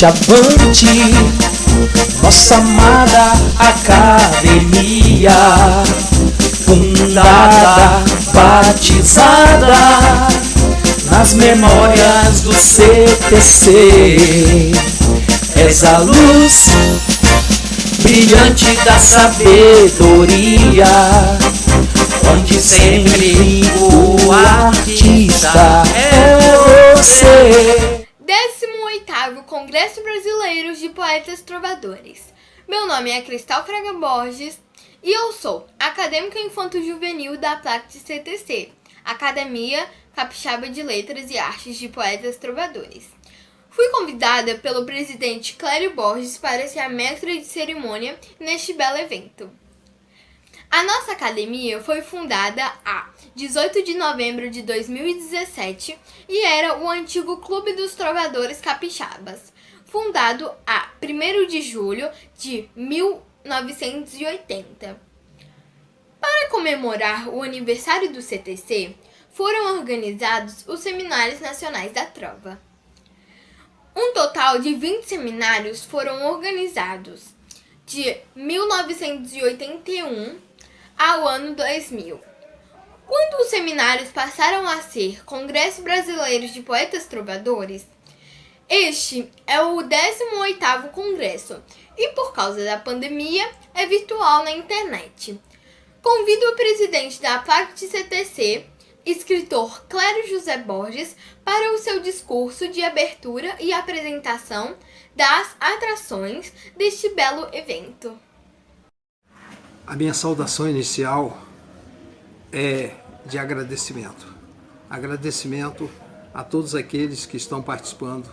avante, avante, nossa amada academia, fundada, batizada nas memórias do CTC. És a luz brilhante da sabedoria, onde sempre o artista é você. 18º Congresso Brasileiro de Poetas Trovadores. Meu nome é Cristal Fraga Borges e eu sou acadêmica infanto-juvenil da PLACT CTC, Academia Capixaba de Letras e Artes de Poetas Trovadores. Fui convidada pelo presidente Clério Borges para ser a mestra de cerimônia neste belo evento. A nossa academia foi fundada a 18 de novembro de 2017 e era o antigo Clube dos Trovadores Capixabas, fundado a 1º de julho de 1980. Para comemorar o aniversário do CTC, foram organizados os Seminários Nacionais da Trova. Um total de 20 seminários foram organizados de 1981 ao ano 2000. Quando os seminários passaram a ser Congresso Brasileiro de Poetas Trovadores, este é o 18º Congresso e, por causa da pandemia, é virtual na internet. Convido o presidente da PLACT CTC, escritor Clério José Borges, para o seu discurso de abertura e apresentação das atrações deste belo evento. A minha saudação inicial é de agradecimento. Agradecimento a todos aqueles que estão participando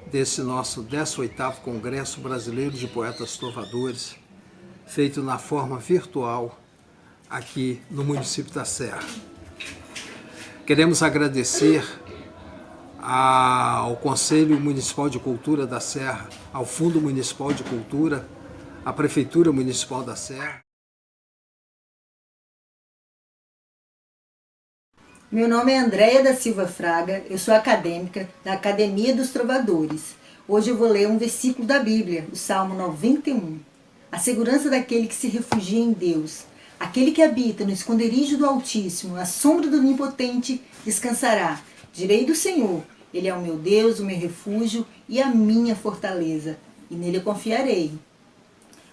desse nosso 18º Congresso Brasileiro de Poetas Trovadores, feito na forma virtual aqui no município da Serra. Queremos agradecer ao Conselho Municipal de Cultura da Serra, ao Fundo Municipal de Cultura, à Prefeitura Municipal da Serra. Meu nome é Andréia da Silva Fraga, eu sou acadêmica da Academia dos Trovadores. Hoje eu vou ler um versículo da Bíblia, o Salmo 91. A segurança daquele que se refugia em Deus. Aquele que habita no esconderijo do Altíssimo, à sombra do Onipotente, descansará. Direi do Senhor, Ele é o meu Deus, o meu refúgio e a minha fortaleza, e nele eu confiarei.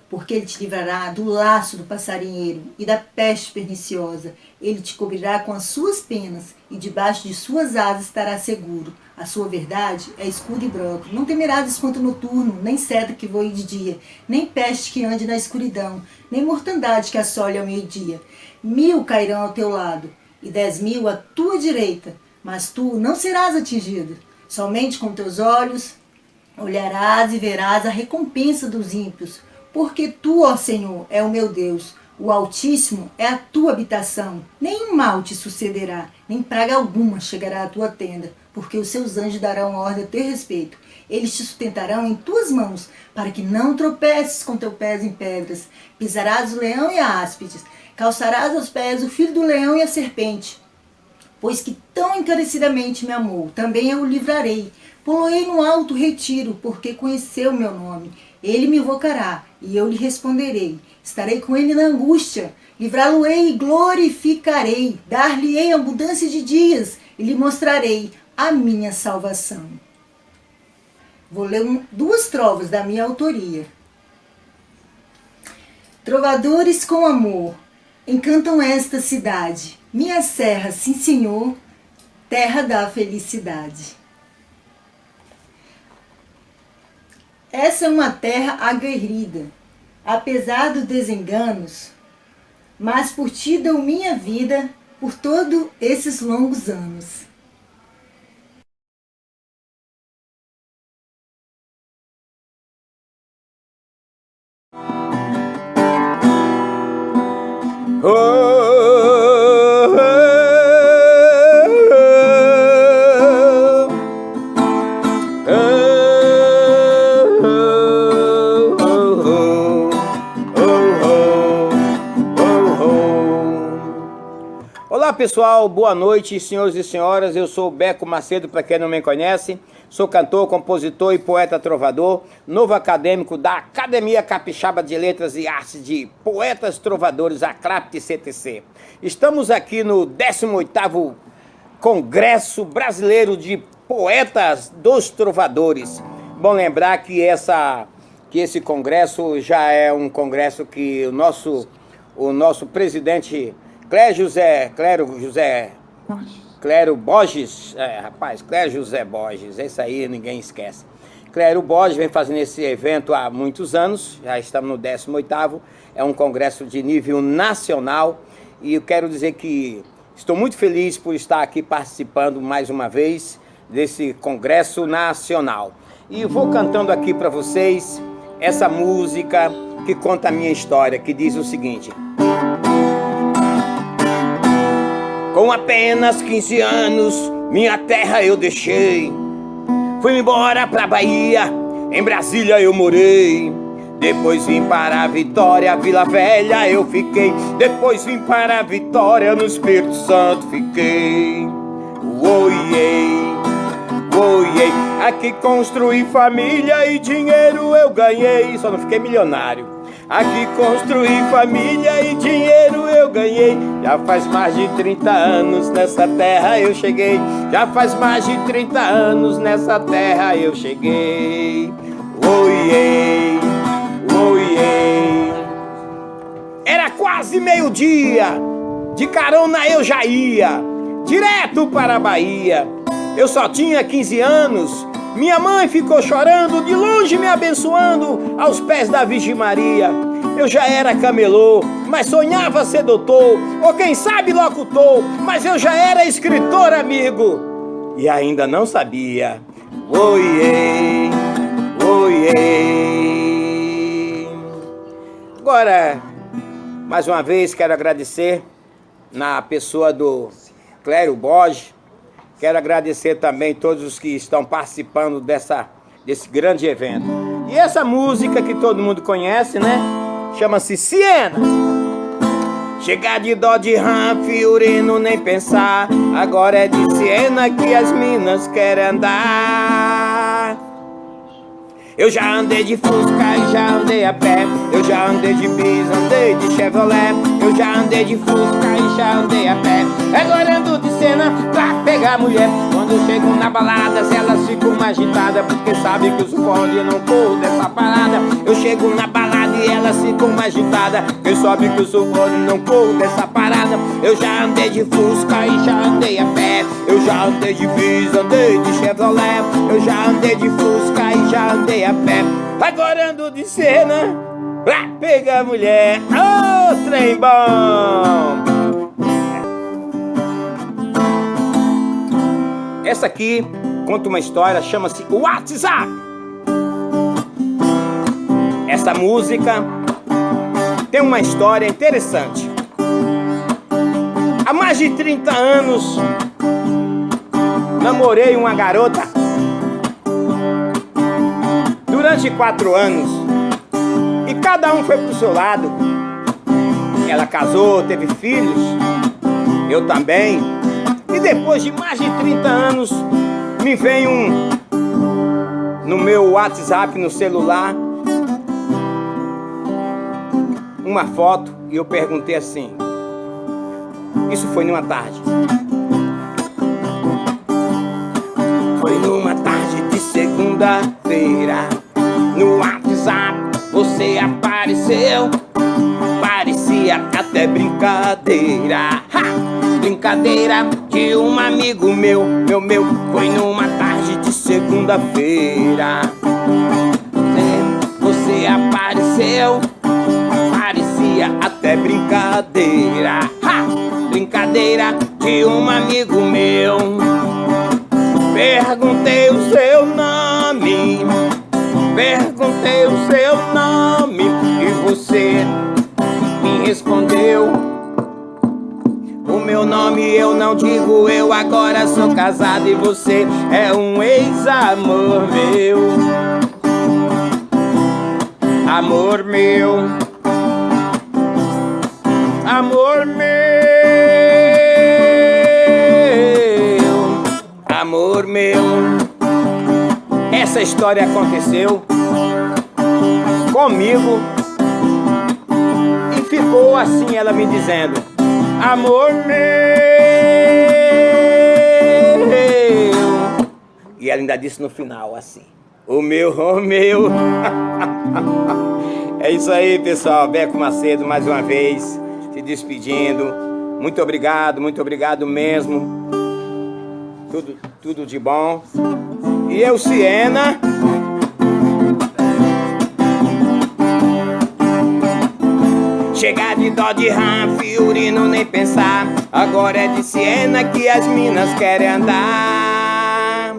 Porque Ele te livrará do laço do passarinheiro e da peste perniciosa. Ele te cobrirá com as suas penas, e debaixo de suas asas estará seguro. A sua verdade é escudo e branco. Não temerás espanto noturno, nem seta que voe de dia, nem peste que ande na escuridão, nem mortandade que assole ao meio-dia. 1000 cairão ao teu lado, e 10.000 à tua direita, mas tu não serás atingido. Somente com teus olhos olharás e verás a recompensa dos ímpios. Porque tu, ó Senhor, é o meu Deus, o Altíssimo é a tua habitação. Nenhum mal te sucederá, nem praga alguma chegará à tua tenda, porque os seus anjos darão ordem a teu respeito. Eles te sustentarão em tuas mãos, para que não tropeces com teu pés em pedras. Pisarás o leão e a áspides, calçarás aos pés o filho do leão e a serpente. Pois que tão encarecidamente me amou, também eu o livrarei. Poloei no alto retiro, porque conheceu o meu nome. Ele me invocará, e eu lhe responderei. Estarei com ele na angústia, livrá-lo-ei e glorificarei. Dar-lhe-ei abundância de dias, e lhe mostrarei a minha salvação. Vou ler duas trovas da minha autoria. Trovadores com amor, encantam esta cidade. Minha serra, sim senhor, terra da felicidade. Essa é uma terra aguerrida, apesar dos desenganos, mas por ti dou minha vida por todos esses longos anos. Olá pessoal, boa noite senhores e senhoras, eu sou o Beco Macedo, para quem não me conhece, Sou cantor, compositor e poeta trovador, novo acadêmico da Academia Capixaba de Letras e Artes de Poetas Trovadores, a CLAPT-CTC. Estamos aqui no 18º Congresso Brasileiro de Poetas dos Trovadores. Bom lembrar que esse congresso já é um congresso que o nosso presidente Clério Borges, Clério José Borges, esse aí ninguém esquece. Clério Borges vem fazendo esse evento há muitos anos, já estamos no 18º, é um congresso de nível nacional e eu quero dizer que estou muito feliz por estar aqui participando mais uma vez desse congresso nacional. E vou cantando aqui para vocês essa música que conta a minha história, que diz o seguinte: com apenas 15 anos, minha terra eu deixei. Fui embora pra Bahia, em Brasília eu morei. Depois vim para a Vitória, Vila Velha eu fiquei. Depois vim para a Vitória, no Espírito Santo fiquei. Oiê, oiê, aqui construí família e dinheiro eu ganhei. Só não fiquei milionário. Aqui construí família e dinheiro eu ganhei. Já faz mais de 30 anos nessa terra eu cheguei. Já faz mais de 30 anos nessa terra eu cheguei. Oiê, oiê. Era quase meio-dia, de carona eu já ia direto para a Bahia. Eu só tinha 15 anos. Minha mãe ficou chorando, de longe me abençoando, aos pés da Virgem Maria. Eu já era camelô, mas sonhava ser doutor, ou quem sabe locutor, mas eu já era escritor, amigo, e ainda não sabia. Oiê, oiê. Agora, mais uma vez, quero agradecer na pessoa do Clério Borges. Quero agradecer também todos os que estão participando desse grande evento. E essa música que todo mundo conhece, né? Chama-se Siena. Chegar de Dodge Ram, Fiorino nem pensar. Agora é de Siena que as minas querem andar. Eu já andei de Fusca e já andei a pé. Eu já andei de Bis, andei de Chevrolet. Eu já andei de Fusca e já andei a pé. Agora ando de Siena pra pegar mulher. Quando eu chego na balada, elas ficam mais agitadas, porque sabe que os fones não corro dessa parada. Eu chego na balada e elas ficam mais agitadas, porque sabe que os fones não corro dessa parada. Eu já andei de Fusca e já andei a pé. Eu já andei de Bis, andei de Chevrolet. Eu já andei de Fusca e já andei a pé. Agora ando de Siena pra pegar mulher. Ô, trem bom! Essa aqui conta uma história, chama-se WhatsApp. Essa música tem uma história interessante. Há mais de 30 anos, namorei uma garota durante 4 anos e cada um foi pro seu lado. Ela casou, teve filhos, eu também. E depois de mais de 30 anos, me vem no meu WhatsApp, no celular, uma foto, e eu perguntei assim, isso foi numa tarde. Foi numa tarde de segunda-feira, no WhatsApp você apareceu, parecia até brincadeira. Brincadeira de um amigo meu. Foi numa tarde de segunda-feira. Você apareceu, parecia até brincadeira. Brincadeira de um amigo meu. Perguntei o seu nome, perguntei o seu nome, e você me respondeu o meu nome. Eu não digo, eu agora sou casado e você é um ex-amor meu. Amor meu, amor meu, amor meu. essa história aconteceu comigo e ficou assim, ela me dizendo: amor meu. E ela ainda disse no final assim: o meu. É isso aí, pessoal. Beco Macedo mais uma vez se despedindo. Muito obrigado mesmo. Tudo de bom. E eu, Siena. Chegar de Dodge Ram, Fiorino nem pensar. Agora é de Siena que as minas querem andar.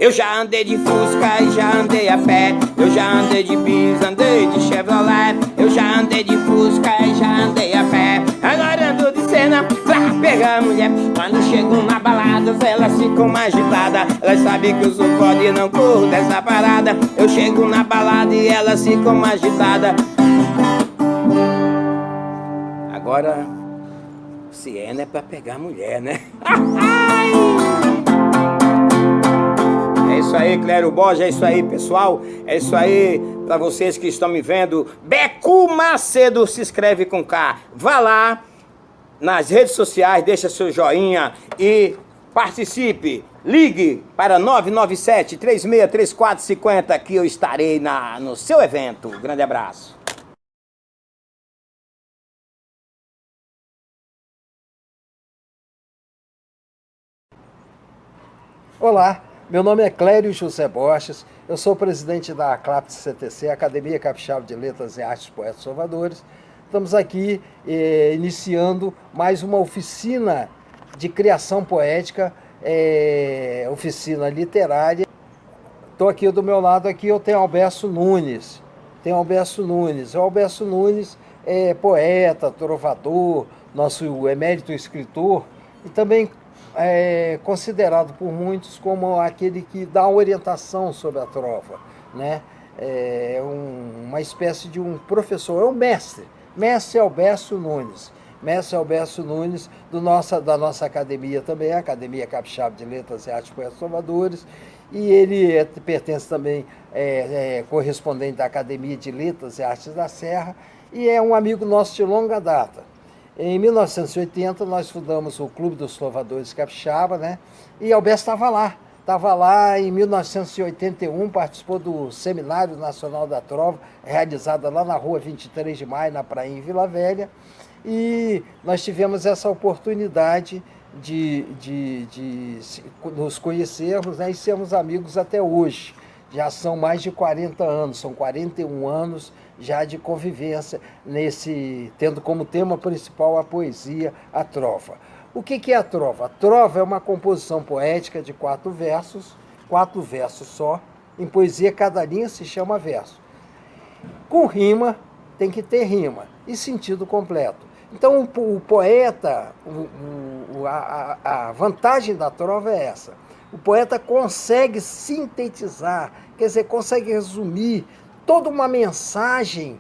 Eu já andei de Fusca e já andei a pé. Eu já andei de Bis, andei de Chevrolet. Eu já andei de Fusca e já andei a pé. Agora ando de Siena pra pegar a mulher. Quando chego na balada, elas ficam agitadas. Elas sabem que eu sou foda e não corro dessa parada. Eu chego na balada e elas ficam agitadas. Agora, Siena é pra pegar mulher, né? É isso aí, Clério Borges, é isso aí, pessoal. É isso aí, pra vocês que estão me vendo. Beco Macedo, se inscreve com K. Vá lá nas redes sociais, deixa seu joinha e participe. Ligue para 997-363450 que eu estarei no seu evento. Grande abraço. Olá, meu nome é Clério José Borges, eu sou presidente da ACLAPT CTC, Academia Capixaba de Letras e Artes Poetas Trovadores. Estamos aqui iniciando mais uma oficina de criação poética, oficina literária. Estou aqui do meu lado, aqui eu tenho Alberto Nunes. O Alberto Nunes é poeta, trovador, nosso emérito escritor e também é considerado por muitos como aquele que dá orientação sobre a trova, né? É uma espécie de um professor, é um mestre Alberto Nunes. Mestre Alberto Nunes, da nossa academia também, a Academia Capixaba de Letras e Artes Poetas Trovadores, e ele pertence também, correspondente da Academia de Letras e Artes da Serra, e é um amigo nosso de longa data. Em 1980, nós fundamos o Clube dos Trovadores Capixaba, né? E Alberto estava lá em 1981, participou do Seminário Nacional da Trova, realizado lá na rua 23 de Maio, na Prainha, em Vila Velha, e nós tivemos essa oportunidade de nos conhecermos, né? E sermos amigos até hoje. Já são mais de 40 anos, são 41 anos já de convivência, tendo como tema principal a poesia, a trova. O que é a trova? A trova é uma composição poética de 4 versos só. Em poesia, cada linha se chama verso. Com rima, tem que ter rima e sentido completo. Então, o poeta, a vantagem da trova é essa. O poeta consegue sintetizar, quer dizer, consegue resumir toda uma mensagem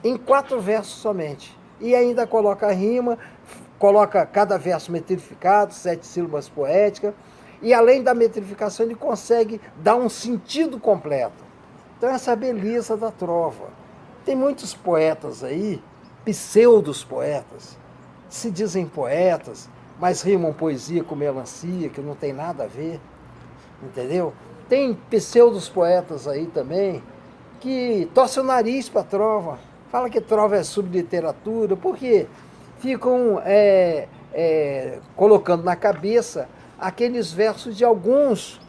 em 4 versos somente. E ainda coloca rima, coloca cada verso metrificado, 7 sílabas poéticas, e além da metrificação ele consegue dar um sentido completo. Então essa é a beleza da trova. Tem muitos poetas aí, pseudos poetas, se dizem poetas, mas rimam poesia com melancia, que não tem nada a ver, entendeu? Tem pseudos poetas aí também, que torcem o nariz para a trova, fala que trova é subliteratura, porque ficam colocando na cabeça aqueles versos de alguns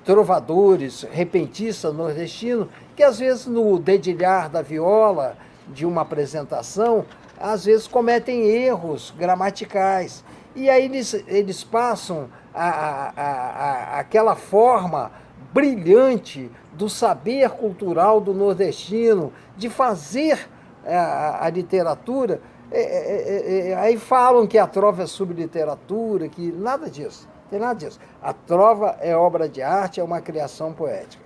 trovadores, repentistas nordestinos, que às vezes no dedilhar da viola de uma apresentação, às vezes cometem erros gramaticais. E aí eles passam aquela forma brilhante do saber cultural do nordestino, de fazer a literatura, aí falam que a trova é subliteratura, que nada disso, tem nada disso. A trova é obra de arte, é uma criação poética.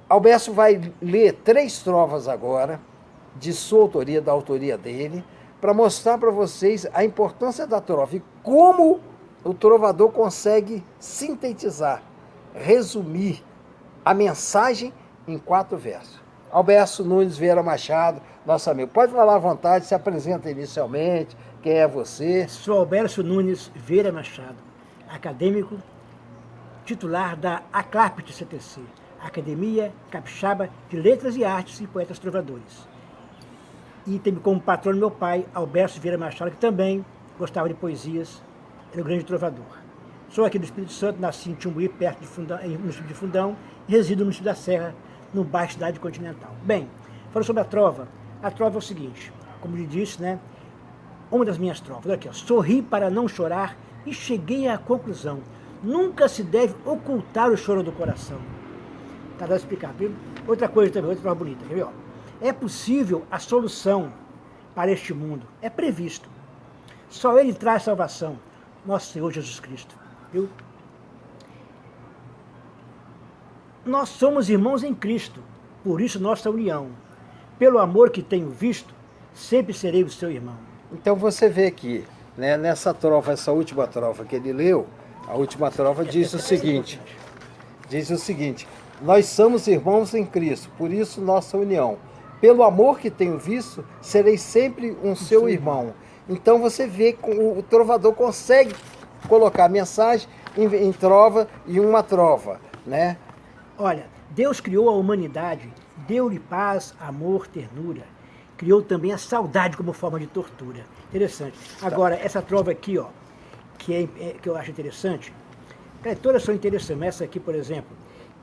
Alberto vai ler 3 trovas agora, de sua autoria, da autoria dele, para mostrar para vocês a importância da trova e como o trovador consegue sintetizar, resumir a mensagem em 4 versos. Alberto Nunes Vieira Machado, nosso amigo. Pode falar à vontade, se apresenta inicialmente, quem é você? Sou Alberto Nunes Vieira Machado, acadêmico, titular da ACLAPT CTC, Academia Capixaba de Letras e Artes e Poetas Trovadores. E tem como patrono meu pai, Alberto Vieira Machado, que também gostava de poesias, era um grande trovador. Sou aqui do Espírito Santo, nasci em Timbuí, perto de Fundão, no município de Fundão, e resido no município da Serra, no baixo Cidade Continental. Bem, falando sobre a trova é o seguinte, como lhe disse, né? Uma das minhas trovas, olha aqui, ó, sorri para não chorar e cheguei à conclusão, nunca se deve ocultar o choro do coração. Tá dando explicar, viu? Outra coisa também, outra trova bonita, quer ver, ó? É possível a solução para este mundo, é previsto. Só Ele traz salvação, nosso Senhor Jesus Cristo, viu? Nós somos irmãos em Cristo, por isso nossa união. Pelo amor que tenho visto, sempre serei o seu irmão. Então você vê aqui, né, nessa trova, essa última trova que ele leu, a última trova diz o seguinte, nós somos irmãos em Cristo, por isso nossa união. Pelo amor que tenho visto, serei sempre um seu irmão. Então você vê que o trovador consegue colocar a mensagem em trova e uma trova, né? Olha, Deus criou a humanidade, deu-lhe paz, amor, ternura. Criou também a saudade como forma de tortura. Interessante. Agora, essa trova aqui, ó, que eu acho interessante, todas são interessantes, mas essa aqui, por exemplo,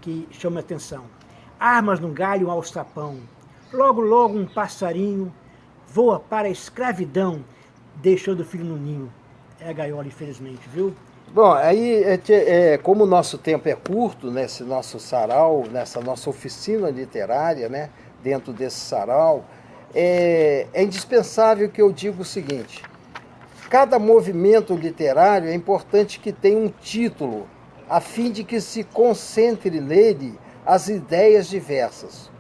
que chama a atenção. Armas num galho, um alçapão. Logo, logo um passarinho voa para a escravidão, deixando o filho no ninho. É a gaiola, infelizmente, viu? Bom, aí, como o nosso tempo é curto, nesse nosso sarau, nessa nossa oficina literária, né, dentro desse sarau, é indispensável que eu diga o seguinte, cada movimento literário é importante que tenha um título, a fim de que se concentre nele as ideias diversas.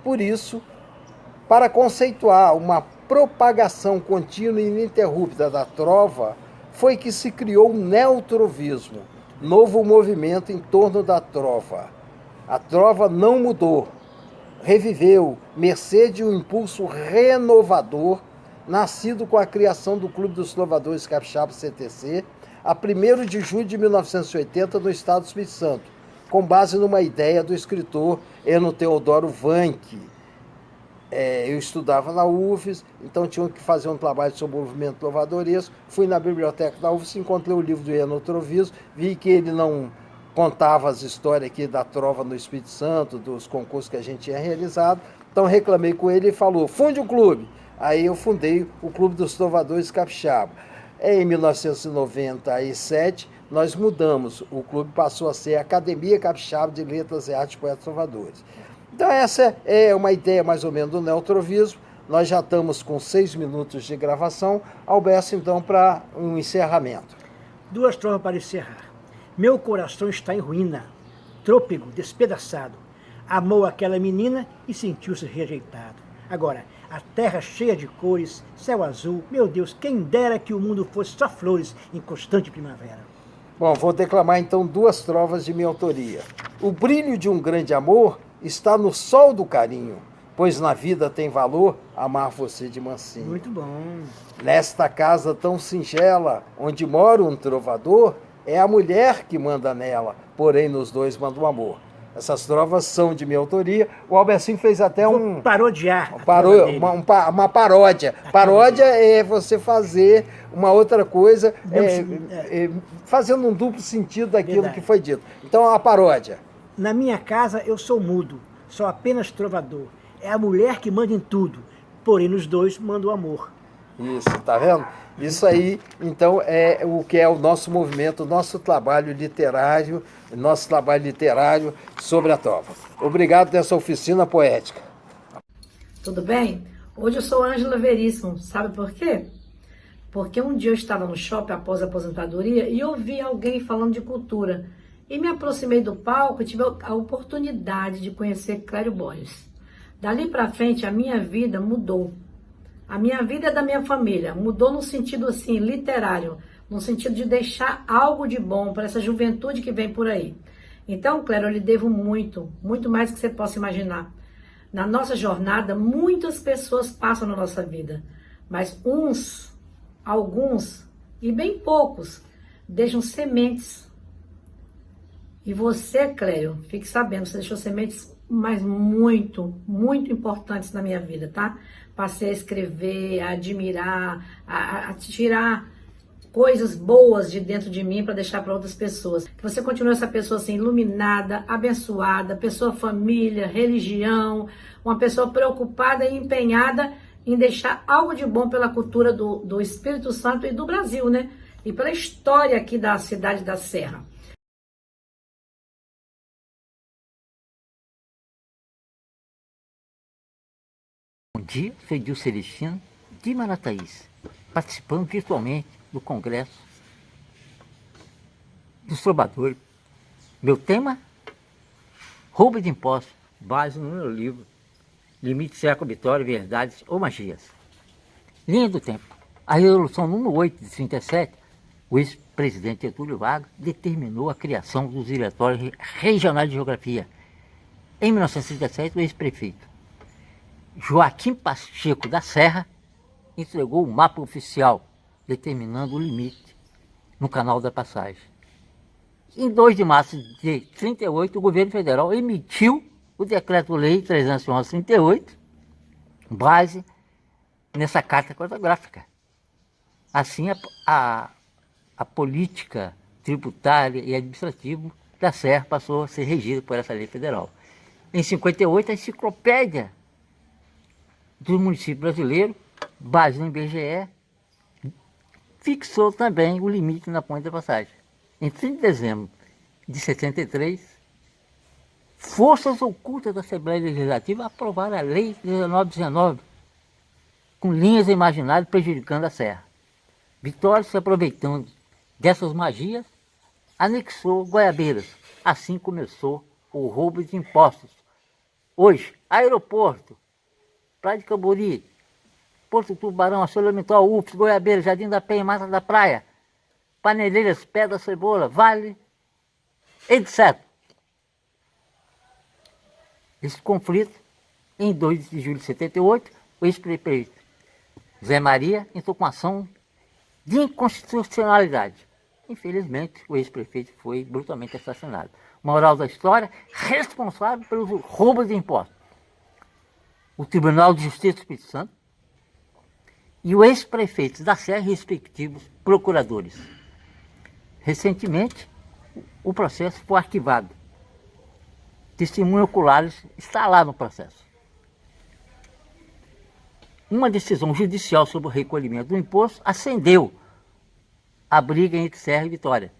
Por isso, para conceituar uma propagação contínua e ininterrupta da trova, foi que se criou o neotrovismo, novo movimento em torno da trova. A trova não mudou, reviveu, mercê de um impulso renovador, nascido com a criação do Clube dos Trovadores Capixaba CTC, a 1º de julho de 1980, no estado do Espírito Santo, com base numa ideia do escritor Eno Teodoro Vanck. Eu estudava na UFES, então tinha que fazer um trabalho sobre o movimento trovadoresco. Fui na biblioteca da UFES, encontrei o livro do Enotrovismo, vi que ele não contava as histórias aqui da trova no Espírito Santo, dos concursos que a gente tinha realizado. Então reclamei com ele e falou, funde um clube. Aí eu fundei o Clube dos Trovadores Capixaba. Em 1997, nós mudamos, o clube passou a ser a Academia Capixaba de Letras e Artes Poetas Trovadores. Então essa é uma ideia mais ou menos do neotrovismo. Nós já estamos com 6 minutos de gravação. Alberto, então, para um encerramento. 2 trovas para encerrar. Meu coração está em ruína, trôpego, despedaçado. Amou aquela menina e sentiu-se rejeitado. Agora, a terra cheia de cores, céu azul, meu Deus, quem dera que o mundo fosse só flores em constante primavera. Bom, vou declamar então 2 trovas de minha autoria. O brilho de um grande amor está no sol do carinho, pois na vida tem valor amar você de mansinho. Muito bom. Nesta casa tão singela, onde mora um trovador, é a mulher que manda nela, porém nos dois manda o amor. Essas trovas são de minha autoria. O Albertinho fez até parodiar. Uma paródia. Paródia é você fazer uma outra coisa, fazendo um duplo sentido daquilo que foi dito. Então, a paródia. Na minha casa eu sou mudo, sou apenas trovador. É a mulher que manda em tudo, porém nos dois manda o amor. Isso, tá vendo? Isso aí, então, é o que é o nosso movimento, o nosso trabalho literário sobre a trova. Obrigado dessa oficina poética. Tudo bem? Hoje eu sou Ângela Veríssimo. Sabe por quê? Porque um dia eu estava no shopping após a aposentadoria e ouvi alguém falando de cultura. E me aproximei do palco e tive a oportunidade de conhecer Clério Borges. Dali para frente, a minha vida mudou. A minha vida é da minha família. Mudou no sentido, assim, literário. No sentido de deixar algo de bom para essa juventude que vem por aí. Então, Clério, eu lhe devo muito, muito mais do que você possa imaginar. Na nossa jornada, muitas pessoas passam na nossa vida, mas alguns e bem poucos deixam sementes. E você, Clério, fique sabendo, você deixou sementes, mas muito, muito importantes na minha vida, tá? Passei a escrever, a admirar, a tirar coisas boas de dentro de mim para deixar para outras pessoas. Que você continue essa pessoa assim, iluminada, abençoada, pessoa família, religião, uma pessoa preocupada e empenhada em deixar algo de bom pela cultura do Espírito Santo e do Brasil, né? E pela história aqui da cidade da Serra. Bom dia, sou Edil Celestino, de Marataízes, participando virtualmente do Congresso dos Trovadores. Meu tema? Roubo de impostos, base no meu livro, Limite, Século, Vitória, Verdades ou Magias. Linha do tempo. A Resolução número 8 de 37, o ex-presidente Getúlio Vargas determinou a criação dos diretórios regionais de geografia. Em 1937, o ex-prefeito Joaquim Pacheco da Serra entregou o mapa oficial, determinando o limite no Canal da Passagem. Em 2 de março de 1938, o governo federal emitiu o Decreto-Lei 311/38, base nessa carta cartográfica. Assim, a política tributária e administrativa da Serra passou a ser regida por essa lei federal. Em 58, a enciclopédia do município brasileiro, base no IBGE, fixou também o limite na Ponte da Passagem. Em 30 de dezembro de 63, forças ocultas da Assembleia Legislativa aprovaram a Lei 1919, com linhas imaginárias prejudicando a Serra. Vitória, se aproveitando dessas magias, anexou Goiabeiras. Assim começou o roubo de impostos. Hoje, aeroporto, Praia de Cambori, Porto Tubarão, Açulemental, UFS, Goiabeira, Jardim da Penha, Mata da Praia, Paneleiras, Pé da Cebola, Vale, etc. Esse conflito, em 2 de julho de 78, o ex-prefeito Zé Maria entrou com ação de inconstitucionalidade. Infelizmente, o ex-prefeito foi brutalmente assassinado. Moral da história, responsável pelos roubos de impostos. O Tribunal de Justiça do Espírito Santo e o ex-prefeito da Serra, respectivos procuradores. Recentemente, o processo foi arquivado. Testemunhas oculares está lá no processo. Uma decisão judicial sobre o recolhimento do imposto acendeu a briga entre Serra e Vitória,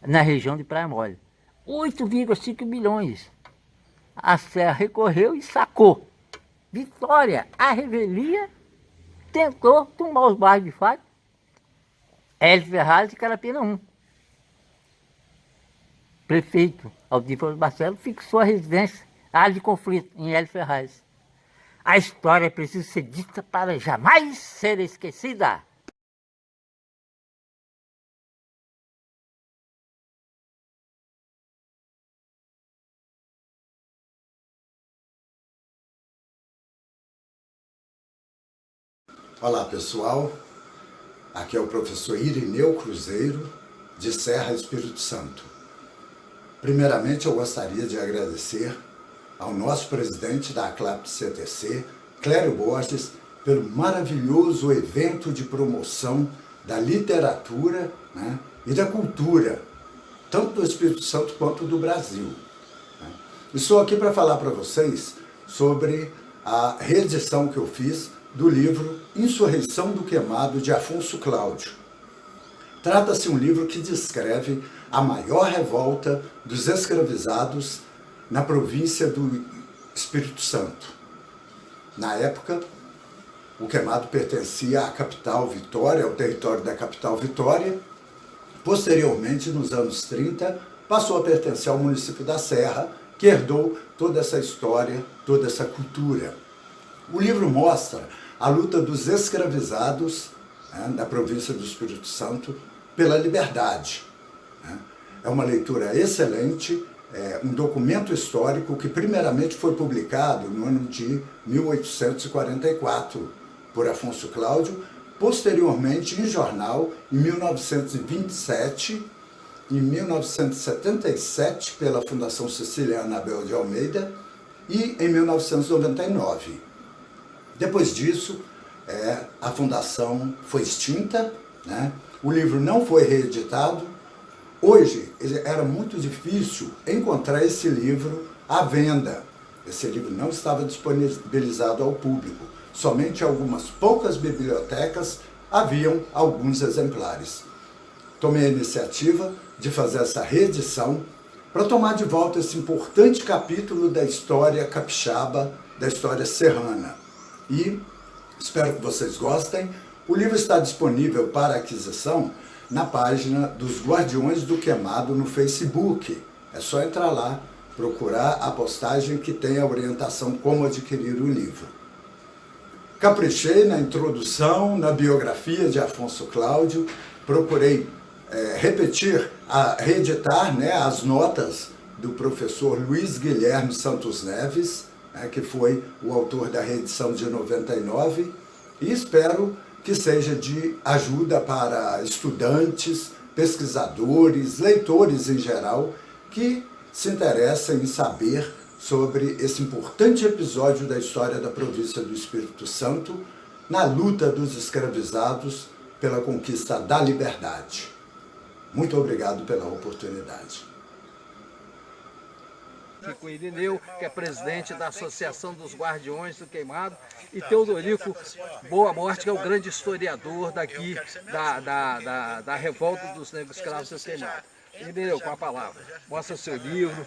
na região de Praia Mole. 8,5 bilhões. A Serra recorreu e sacou. Vitória, a revelia, tentou tomar os bairros de fato. Hélio Ferraz e Carapina 1. Prefeito Aldífaro Barcelos fixou a residência, a área de conflito, em Hélio Ferraz. A história precisa ser dita para jamais ser esquecida. Olá pessoal, aqui é o professor Irineu Cruzeiro, de Serra, Espírito Santo. Primeiramente eu gostaria de agradecer ao nosso presidente da ACLAPT-CTC, Clério Borges, pelo maravilhoso evento de promoção da literatura, né, e da cultura, tanto do Espírito Santo quanto do Brasil. Estou aqui para falar para vocês sobre a reedição que eu fiz do livro Insurreição do Queimado, de Afonso Cláudio. Trata-se de um livro que descreve a maior revolta dos escravizados na província do Espírito Santo. Na época, o Queimado pertencia à capital Vitória, ao território da capital Vitória. Posteriormente, nos anos 30, passou a pertencer ao município da Serra, que herdou toda essa história, toda essa cultura. O livro mostra a luta dos escravizados, né, da província do Espírito Santo pela liberdade. Né. é uma leitura excelente, é um documento histórico que primeiramente foi publicado no ano de 1844 por Afonso Cláudio, posteriormente em jornal em 1927, em 1977 pela Fundação Cecília Anabel de Almeida e em 1999. Depois disso, a fundação foi extinta, né? O livro não foi reeditado. Hoje, era muito difícil encontrar esse livro à venda. Esse livro não estava disponibilizado ao público. Somente em algumas poucas bibliotecas haviam alguns exemplares. Tomei a iniciativa de fazer essa reedição para tomar de volta esse importante capítulo da história capixaba, da história serrana. E espero que vocês gostem. O livro está disponível para aquisição na página dos Guardiões do Queimado no Facebook. É só entrar lá, procurar a postagem que tem a orientação como adquirir o livro. Caprichei na introdução, na biografia de Afonso Cláudio, procurei reeditar, né, as notas do professor Luiz Guilherme Santos Neves, que foi o autor da reedição de 99, e espero que seja de ajuda para estudantes, pesquisadores, leitores em geral, que se interessem em saber sobre esse importante episódio da história da província do Espírito Santo na luta dos escravizados pela conquista da liberdade. Muito obrigado pela oportunidade. Aqui com o Irineu, que é presidente da Associação dos Guardiões do Queimado, e Teodorico Boa Morte, que é o grande historiador daqui da revolta dos negros escravos do Queimado. Irineu, com a palavra. Mostra o seu livro.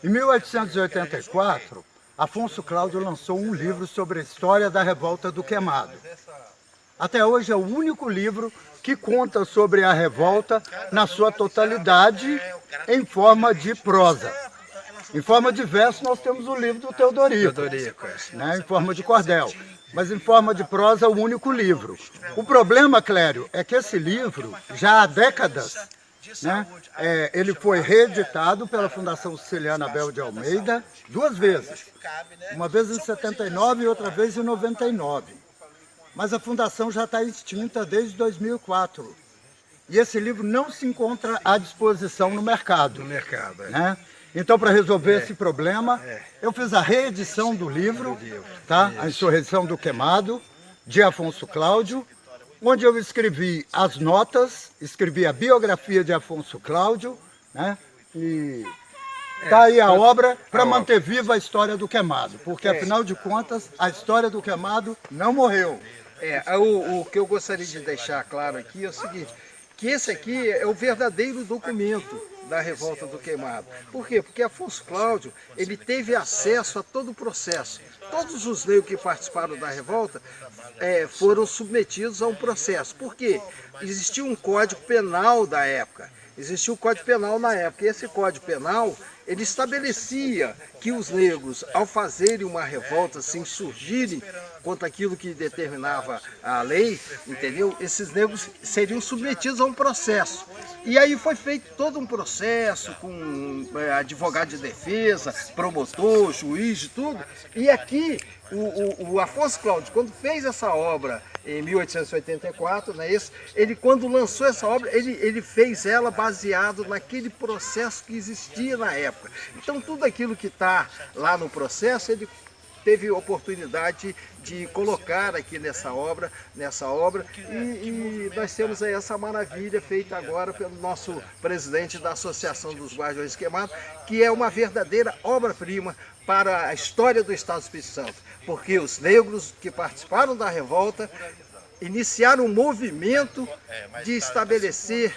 Em 1884, Afonso Cláudio lançou um livro sobre a história da revolta do Queimado. Até hoje é o único livro que conta sobre a revolta na sua totalidade em forma de prosa. Em forma de verso, nós temos o livro do Teodorico, né, em forma de cordel. Mas em forma de prosa, o único livro. O problema, Clério, é que esse livro, já há décadas, né, ele foi reeditado pela Fundação Cecília Anabel de Almeida 2 vezes. Uma vez em 79 e outra vez em 99. Mas a fundação já está extinta desde 2004. E esse livro não se encontra à disposição no mercado. Né? Então, para resolver esse problema, eu fiz a reedição do livro, tá? A Insurreição do Queimado, de Afonso Cláudio, onde eu escrevi as notas, escrevi a biografia de Afonso Cláudio, né? E está aí a obra para manter viva a história do Queimado, porque, afinal de contas, a história do Queimado não morreu. O que eu gostaria de deixar claro aqui é o seguinte, que esse aqui é o verdadeiro documento da revolta do Queimado. Por quê? Porque Afonso Cláudio, ele teve acesso a todo o processo. Todos os negros que participaram da revolta foram submetidos a um processo. Por quê? Existia um código penal da época. Existia um código penal na época. E esse código penal, ele estabelecia que os negros, ao fazerem uma revolta, se insurgirem contra aquilo que determinava a lei, entendeu? Esses negros seriam submetidos a um processo. E aí foi feito todo um processo com advogado de defesa, promotor, juiz e tudo. E aqui o Afonso Cláudio, quando fez essa obra em 1884, né, ele quando lançou essa obra, ele fez ela baseado naquele processo que existia na época. Então tudo aquilo que está lá no processo, ele teve oportunidade de colocar aqui nessa obra, e nós temos aí essa maravilha feita agora pelo nosso presidente da Associação dos Guardiões Queimados, que é uma verdadeira obra-prima para a história do Estado do Espírito Santo, porque os negros que participaram da revolta iniciaram um movimento de estabelecer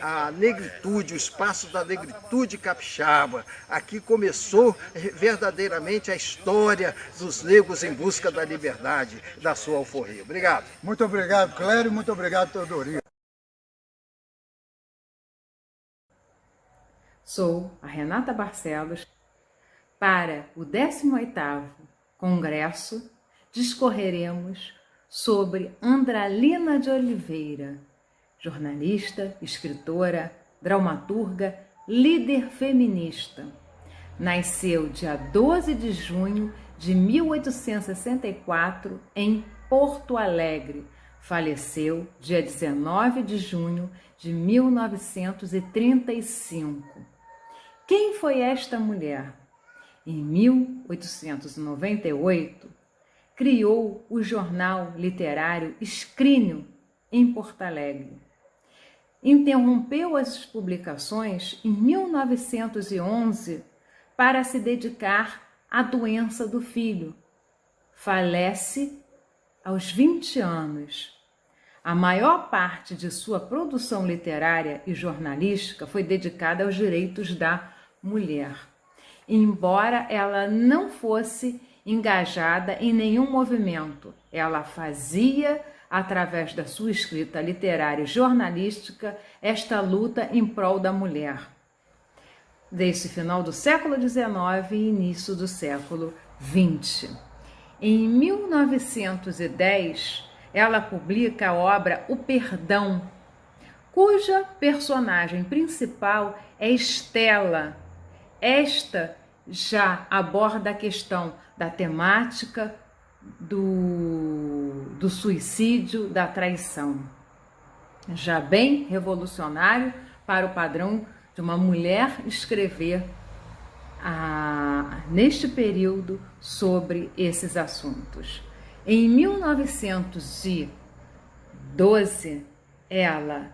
a negritude, o espaço da negritude capixaba. Aqui começou verdadeiramente a história dos negros em busca da liberdade, da sua alforria. Obrigado. Muito obrigado, Clério, muito obrigado, Teodorico. Sou a Renata Barcelos. Para o 18º Congresso, discorreremos sobre Andralina de Oliveira, jornalista, escritora, dramaturga, líder feminista. Nasceu dia 12 de junho de 1864 em Porto Alegre. Faleceu dia 19 de junho de 1935. Quem foi esta mulher? Em 1898, criou o jornal literário Escrínio, em Porto Alegre. Interrompeu as publicações em 1911 para se dedicar à doença do filho. Falece aos 20 anos. A maior parte de sua produção literária e jornalística foi dedicada aos direitos da mulher, embora ela não fosse engajada em nenhum movimento. Ela fazia, através da sua escrita literária e jornalística, esta luta em prol da mulher, desde o final do século XIX e início do século XX. Em 1910, ela publica a obra O Perdão, cuja personagem principal é Estela. Esta já aborda a questão da temática do suicídio, da traição. Já bem revolucionário para o padrão de uma mulher escrever neste período sobre esses assuntos. Em 1912, ela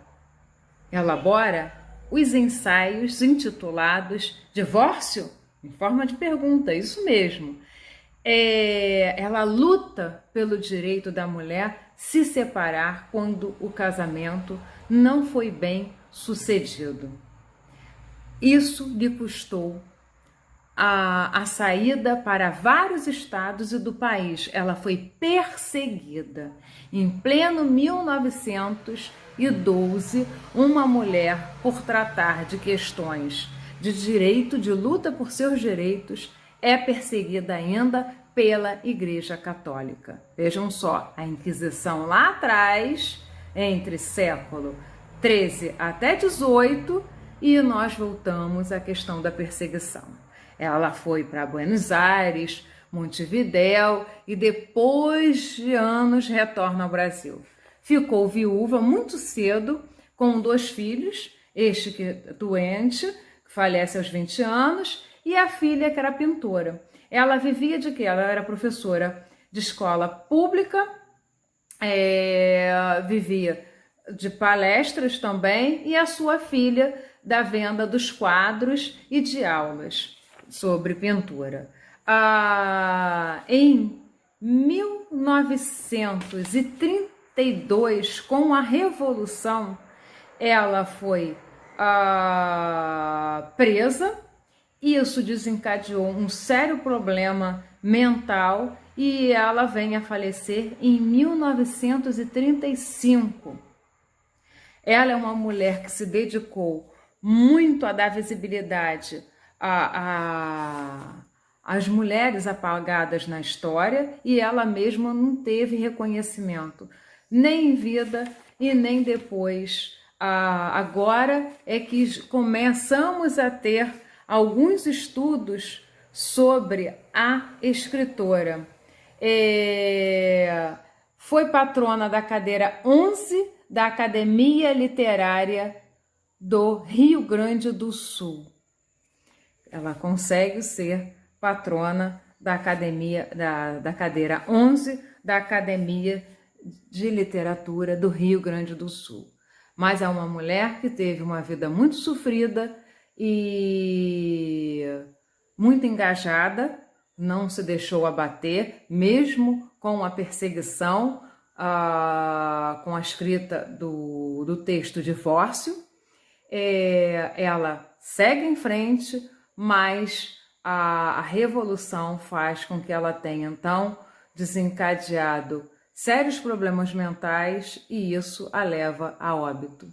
elabora os ensaios intitulados Divórcio? Em forma de pergunta, isso mesmo. Ela luta pelo direito da mulher se separar quando o casamento não foi bem sucedido. Isso lhe custou a saída para vários estados e do país. Ela foi perseguida. Em pleno 1912, uma mulher, por tratar de questões de direito, de luta por seus direitos, é perseguida ainda pela Igreja Católica. Vejam só, a Inquisição lá atrás, entre século 13 até 18, e nós voltamos à questão da perseguição. Ela foi para Buenos Aires, Montevidéu e depois de anos retorna ao Brasil. Ficou viúva muito cedo, com 2 filhos, este que é doente, que falece aos 20 anos, e a filha que era pintora. Ela vivia de quê? Ela era professora de escola pública, vivia de palestras também, e a sua filha da venda dos quadros e de aulas sobre pintura. Em 1932, com a Revolução, ela foi presa. Isso desencadeou um sério problema mental e ela vem a falecer em 1935. Ela é uma mulher que se dedicou muito a dar visibilidade às mulheres apagadas na história, e ela mesma não teve reconhecimento, nem em vida e nem depois. Agora é que começamos a ter alguns estudos sobre a escritora. Foi patrona da cadeira 11 da Academia Literária do Rio Grande do Sul. Ela consegue ser patrona da academia, da cadeira 11 da Academia de Literatura do Rio Grande do Sul. Mas é uma mulher que teve uma vida muito sofrida e muito engajada, não se deixou abater, mesmo com a perseguição, com a escrita do texto Divórcio. Ela segue em frente, mas a revolução faz com que ela tenha, então, desencadeado sérios problemas mentais, e isso a leva a óbito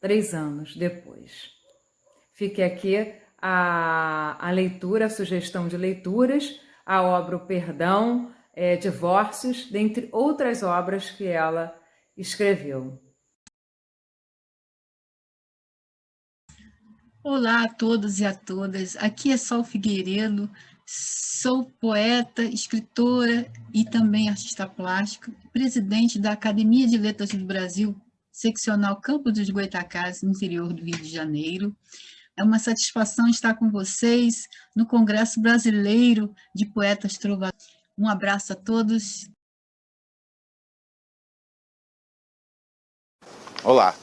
3 anos depois. Fique aqui a leitura, a sugestão de leituras, a obra O Perdão, Divórcios, dentre outras obras que ela escreveu. Olá a todos e a todas. Aqui é Sol Figueiredo. Sou poeta, escritora e também artista plástica, presidente da Academia de Letras do Brasil, seccional Campos dos Goytacazes, no interior do Rio de Janeiro. É uma satisfação estar com vocês no Congresso Brasileiro de Poetas Trovadores. Um abraço a todos. Olá,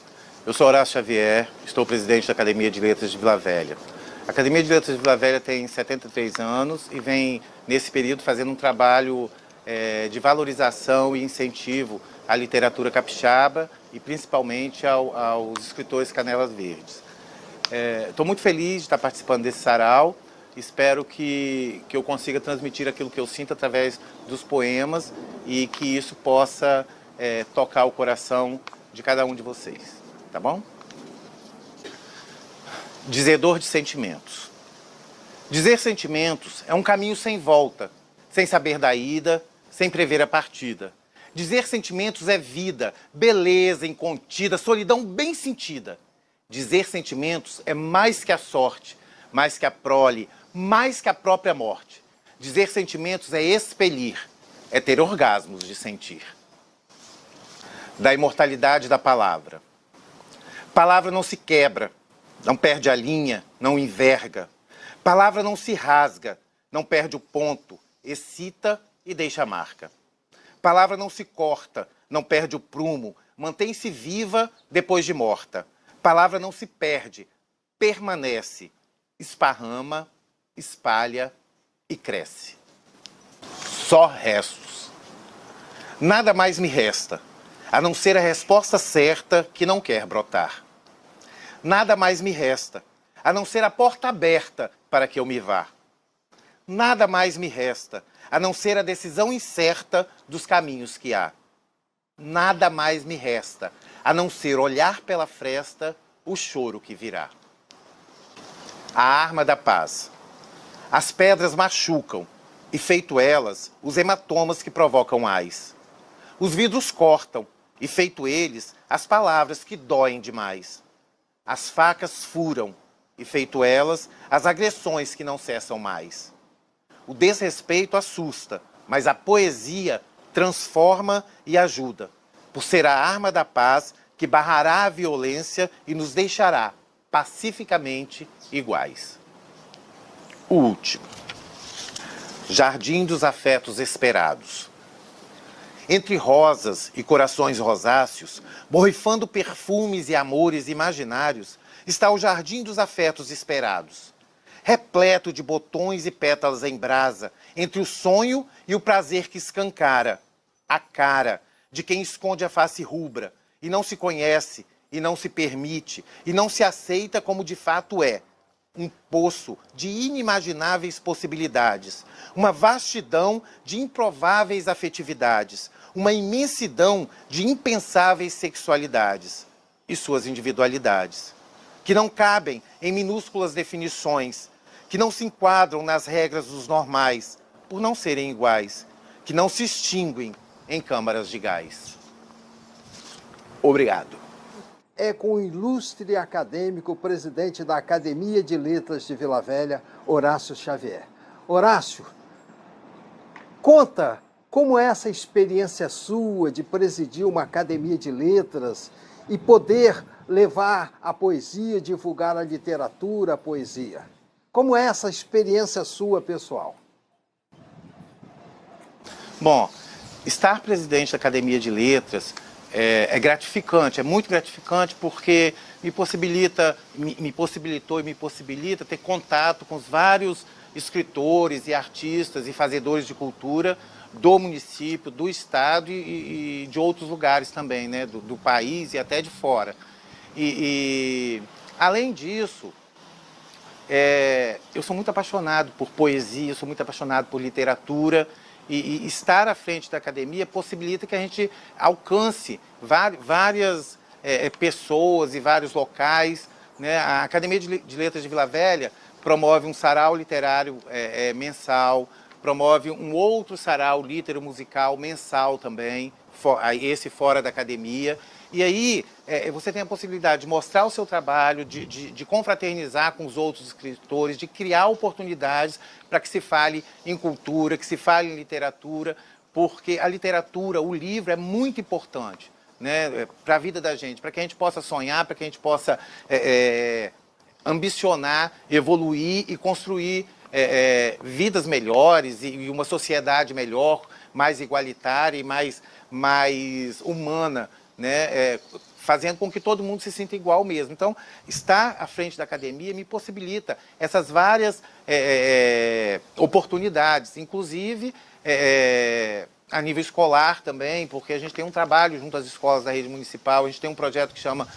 eu sou Horácio Xavier, estou presidente da Academia de Letras de Vila Velha. A Academia de Letras de Vila Velha tem 73 anos e vem, nesse período, fazendo um trabalho de valorização e incentivo à literatura capixaba e principalmente aos escritores canelas verdes. Estou muito feliz de estar participando desse sarau. Espero que eu consiga transmitir aquilo que eu sinto através dos poemas e que isso possa tocar o coração de cada um de vocês, tá bom? Dizedor de sentimentos. Dizer sentimentos é um caminho sem volta, sem saber da ida, sem prever a partida. Dizer sentimentos é vida, beleza incontida, solidão bem sentida. Dizer sentimentos é mais que a sorte, mais que a prole, mais que a própria morte. Dizer sentimentos é expelir, é ter orgasmos de sentir. Da imortalidade da palavra. Palavra não se quebra, não perde a linha, não enverga. Palavra não se rasga, não perde o ponto, excita e deixa a marca. Palavra não se corta, não perde o prumo, mantém-se viva depois de morta. Palavra não se perde, permanece, esparrama, espalha e cresce. Só restos. Nada mais me resta, a não ser a resposta certa que não quer brotar. Nada mais me resta, a não ser a porta aberta para que eu me vá. Nada mais me resta, a não ser a decisão incerta dos caminhos que há. Nada mais me resta, a não ser olhar pela fresta o choro que virá. A arma da paz. As pedras machucam, e feito elas, os hematomas que provocam ais. Os vidros cortam, e feito eles, as palavras que doem demais. As facas furam, e feito elas, as agressões que não cessam mais. O desrespeito assusta, mas a poesia transforma e ajuda, por ser a arma da paz que barrará a violência e nos deixará pacificamente iguais. O último. Jardim dos afetos esperados. Entre rosas e corações rosáceos, borrifando perfumes e amores imaginários, está o jardim dos afetos esperados, repleto de botões e pétalas em brasa, entre o sonho e o prazer que escancara, a cara de quem esconde a face rubra, e não se conhece, e não se permite, e não se aceita como de fato é, um poço de inimagináveis possibilidades, uma vastidão de improváveis afetividades, uma imensidão de impensáveis sexualidades e suas individualidades, que não cabem em minúsculas definições, que não se enquadram nas regras dos normais, por não serem iguais, que não se extinguem em câmaras de gás. Obrigado. É com o ilustre acadêmico, presidente da Academia de Letras de Vila Velha, Horácio Xavier. Horácio, conta como é essa experiência sua de presidir uma Academia de Letras e poder levar a poesia, divulgar a literatura, a poesia. Como é essa experiência sua, pessoal? Bom, estar presidente da Academia de Letras é gratificante, é muito gratificante porque me possibilitou e me possibilita ter contato com os vários escritores e artistas e fazedores de cultura do município, do estado e de outros lugares também, né, do país e até de fora. Além disso, eu sou muito apaixonado por poesia, sou muito apaixonado por literatura, e estar à frente da academia possibilita que a gente alcance várias pessoas e vários locais, né? A Academia de Letras de Vila Velha promove um sarau literário mensal, promove um outro sarau litero-musical mensal também, esse fora da academia, E aí você tem a possibilidade de mostrar o seu trabalho, de confraternizar com os outros escritores, de criar oportunidades para que se fale em cultura, que se fale em literatura, porque a literatura, o livro é muito importante, né, para a vida da gente, para que a gente possa sonhar, para que a gente possa ambicionar, evoluir e construir vidas melhores e uma sociedade melhor, mais igualitária e mais humana, né, fazendo com que todo mundo se sinta igual mesmo. Então, estar à frente da academia me possibilita essas várias oportunidades, inclusive a nível escolar também, porque a gente tem um trabalho junto às escolas da rede municipal, a gente tem um projeto que chama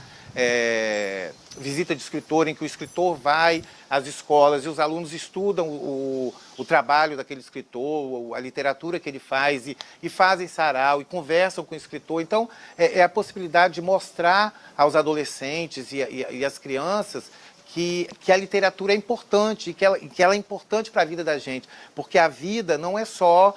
Visita de Escritor, em que o escritor vai às escolas e os alunos estudam o trabalho daquele escritor, a literatura que ele faz, e fazem sarau, e conversam com o escritor. Então, é a possibilidade de mostrar aos adolescentes e às crianças que a literatura é importante, e que ela é importante para a vida da gente, porque a vida não é só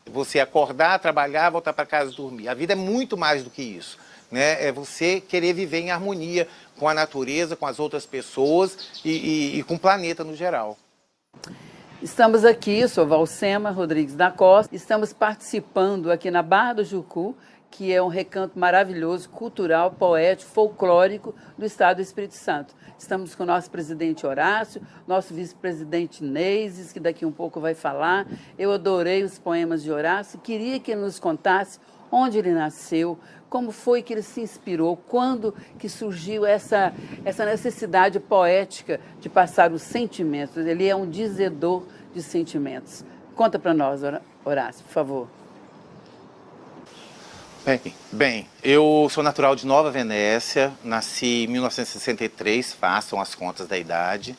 você acordar, trabalhar, voltar para casa e dormir. A vida é muito mais do que isso, né? É você querer viver em harmonia com a natureza, com as outras pessoas e com o planeta no geral. Estamos aqui, eu sou Valcema Rodrigues da Costa, estamos participando aqui na Barra do Jucu, que é um recanto maravilhoso, cultural, poético, folclórico do estado do Espírito Santo. Estamos com o nosso presidente Horácio, nosso vice-presidente Neises, que daqui um pouco vai falar. Eu adorei os poemas de Horácio, queria que ele nos contasse onde ele nasceu, como foi que ele se inspirou, quando que surgiu essa necessidade poética de passar os sentimentos. Ele é um dizedor de sentimentos. Conta para nós, Horácio, por favor. Bem, eu sou natural de Nova Venécia, nasci em 1963, façam as contas da idade.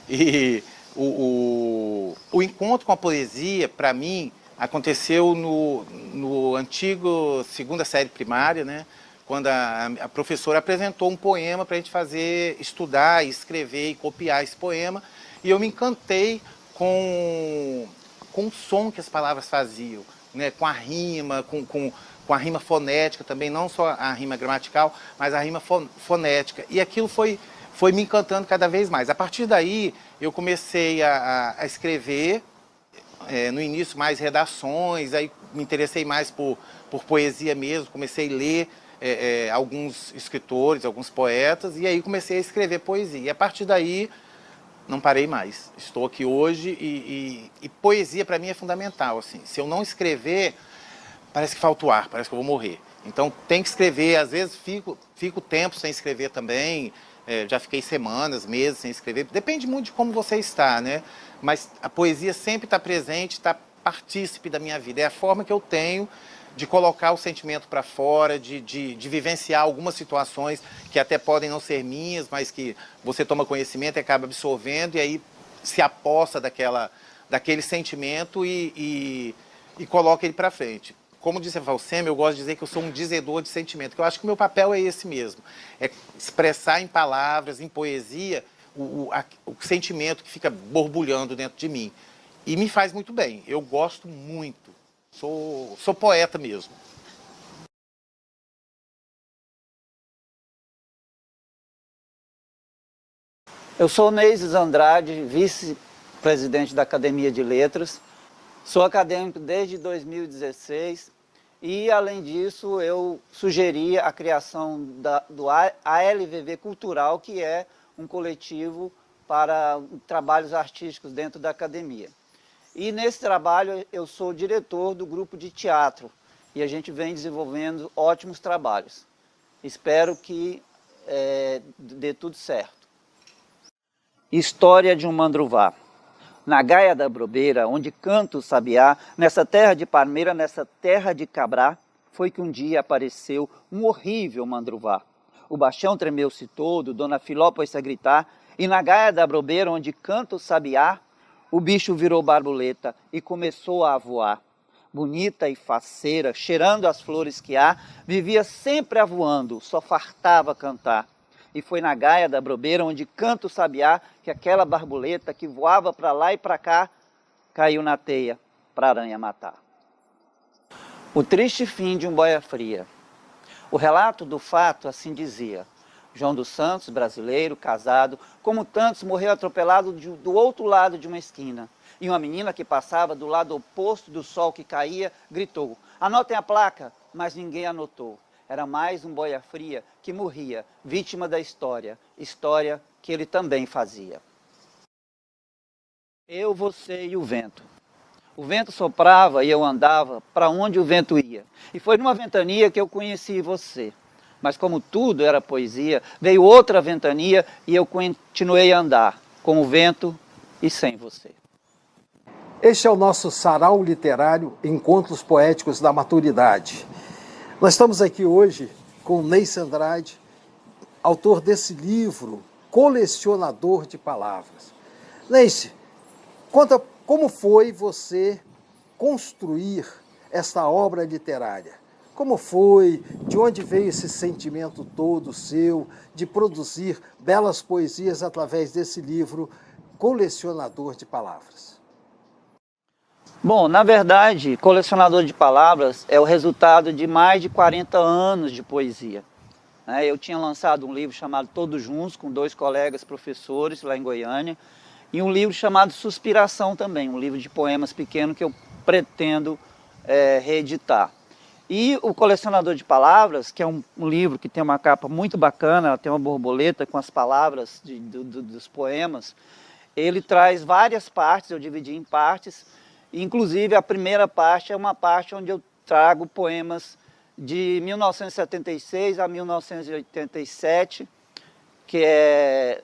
E o encontro com a poesia, para mim, aconteceu no antigo segunda série primária, né? Quando a professora apresentou um poema para a gente estudar, escrever e copiar esse poema. E eu me encantei com o som que as palavras faziam, né? Com a rima, com a rima fonética também, não só a rima gramatical, mas a rima fonética. E aquilo foi me encantando cada vez mais. A partir daí, eu comecei a escrever, no início mais redações, aí me interessei mais por poesia mesmo, comecei a ler alguns escritores, alguns poetas, e aí comecei a escrever poesia. E a partir daí, não parei mais. Estou aqui hoje e poesia para mim é fundamental. Assim. Se eu não escrever, parece que falta o ar, parece que eu vou morrer. Então tem que escrever, às vezes fico tempo sem escrever também, já fiquei semanas, meses sem escrever, depende muito de como você está, né? Mas a poesia sempre está presente, está partícipe da minha vida. É a forma que eu tenho de colocar o sentimento para fora, de vivenciar algumas situações que até podem não ser minhas, mas que você toma conhecimento e acaba absorvendo, e aí se aposta daquele sentimento e coloca ele para frente. Como disse a Valcema, eu gosto de dizer que eu sou um dizedor de sentimento, que eu acho que o meu papel é esse mesmo. É expressar em palavras, em poesia, o sentimento que fica borbulhando dentro de mim. E me faz muito bem, eu gosto muito. Sou poeta mesmo. Eu sou Neises Andrade, vice-presidente da Academia de Letras. Sou acadêmico desde 2016 e, além disso, eu sugeri a criação do ALVV Cultural, que é um coletivo para trabalhos artísticos dentro da academia. E nesse trabalho eu sou diretor do grupo de teatro e a gente vem desenvolvendo ótimos trabalhos. Espero que dê tudo certo. História de um mandruvá. Na Gaia da Brobeira, onde canta o sabiá, nessa terra de palmeira, nessa terra de cabrá, foi que um dia apareceu um horrível mandruvá. O baixão tremeu-se todo, Dona Filó pôs-se a gritar, e na Gaia da Brobeira, onde canta o sabiá, o bicho virou borboleta e começou a voar. Bonita e faceira, cheirando as flores que há, vivia sempre avoando, só fartava cantar. E foi na Gaia da Brobeira, onde canta o sabiá, que aquela borboleta que voava para lá e para cá, caiu na teia para a aranha matar. O triste fim de um boia fria. O relato do fato assim dizia: João dos Santos, brasileiro, casado, como tantos, morreu atropelado do outro lado de uma esquina. E uma menina que passava do lado oposto do sol que caía, gritou: anotem a placa, mas ninguém anotou. Era mais um boia fria que morria, vítima da história, história que ele também fazia. Eu, você e o vento. O vento soprava e eu andava para onde o vento ia. E foi numa ventania que eu conheci você. Mas como tudo era poesia, veio outra ventania e eu continuei a andar, com o vento e sem você. Este é o nosso sarau literário Encontros Poéticos da Maturidade. Nós estamos aqui hoje com o Neice Andrade, autor desse livro, Colecionador de Palavras. Neice, conta como foi você construir esta obra literária. Como foi, de onde veio esse sentimento todo seu de produzir belas poesias através desse livro, Colecionador de Palavras? Bom, na verdade, Colecionador de Palavras é o resultado de mais de 40 anos de poesia. Eu tinha lançado um livro chamado Todos Juntos, com 2 colegas professores lá em Goiânia, e um livro chamado Suspiração também, um livro de poemas pequeno que eu pretendo reeditar. E o Colecionador de Palavras, que é um livro que tem uma capa muito bacana, ela tem uma borboleta com as palavras dos poemas, ele traz várias partes, eu dividi em partes, inclusive a primeira parte é uma parte onde eu trago poemas de 1976 a 1987, que é...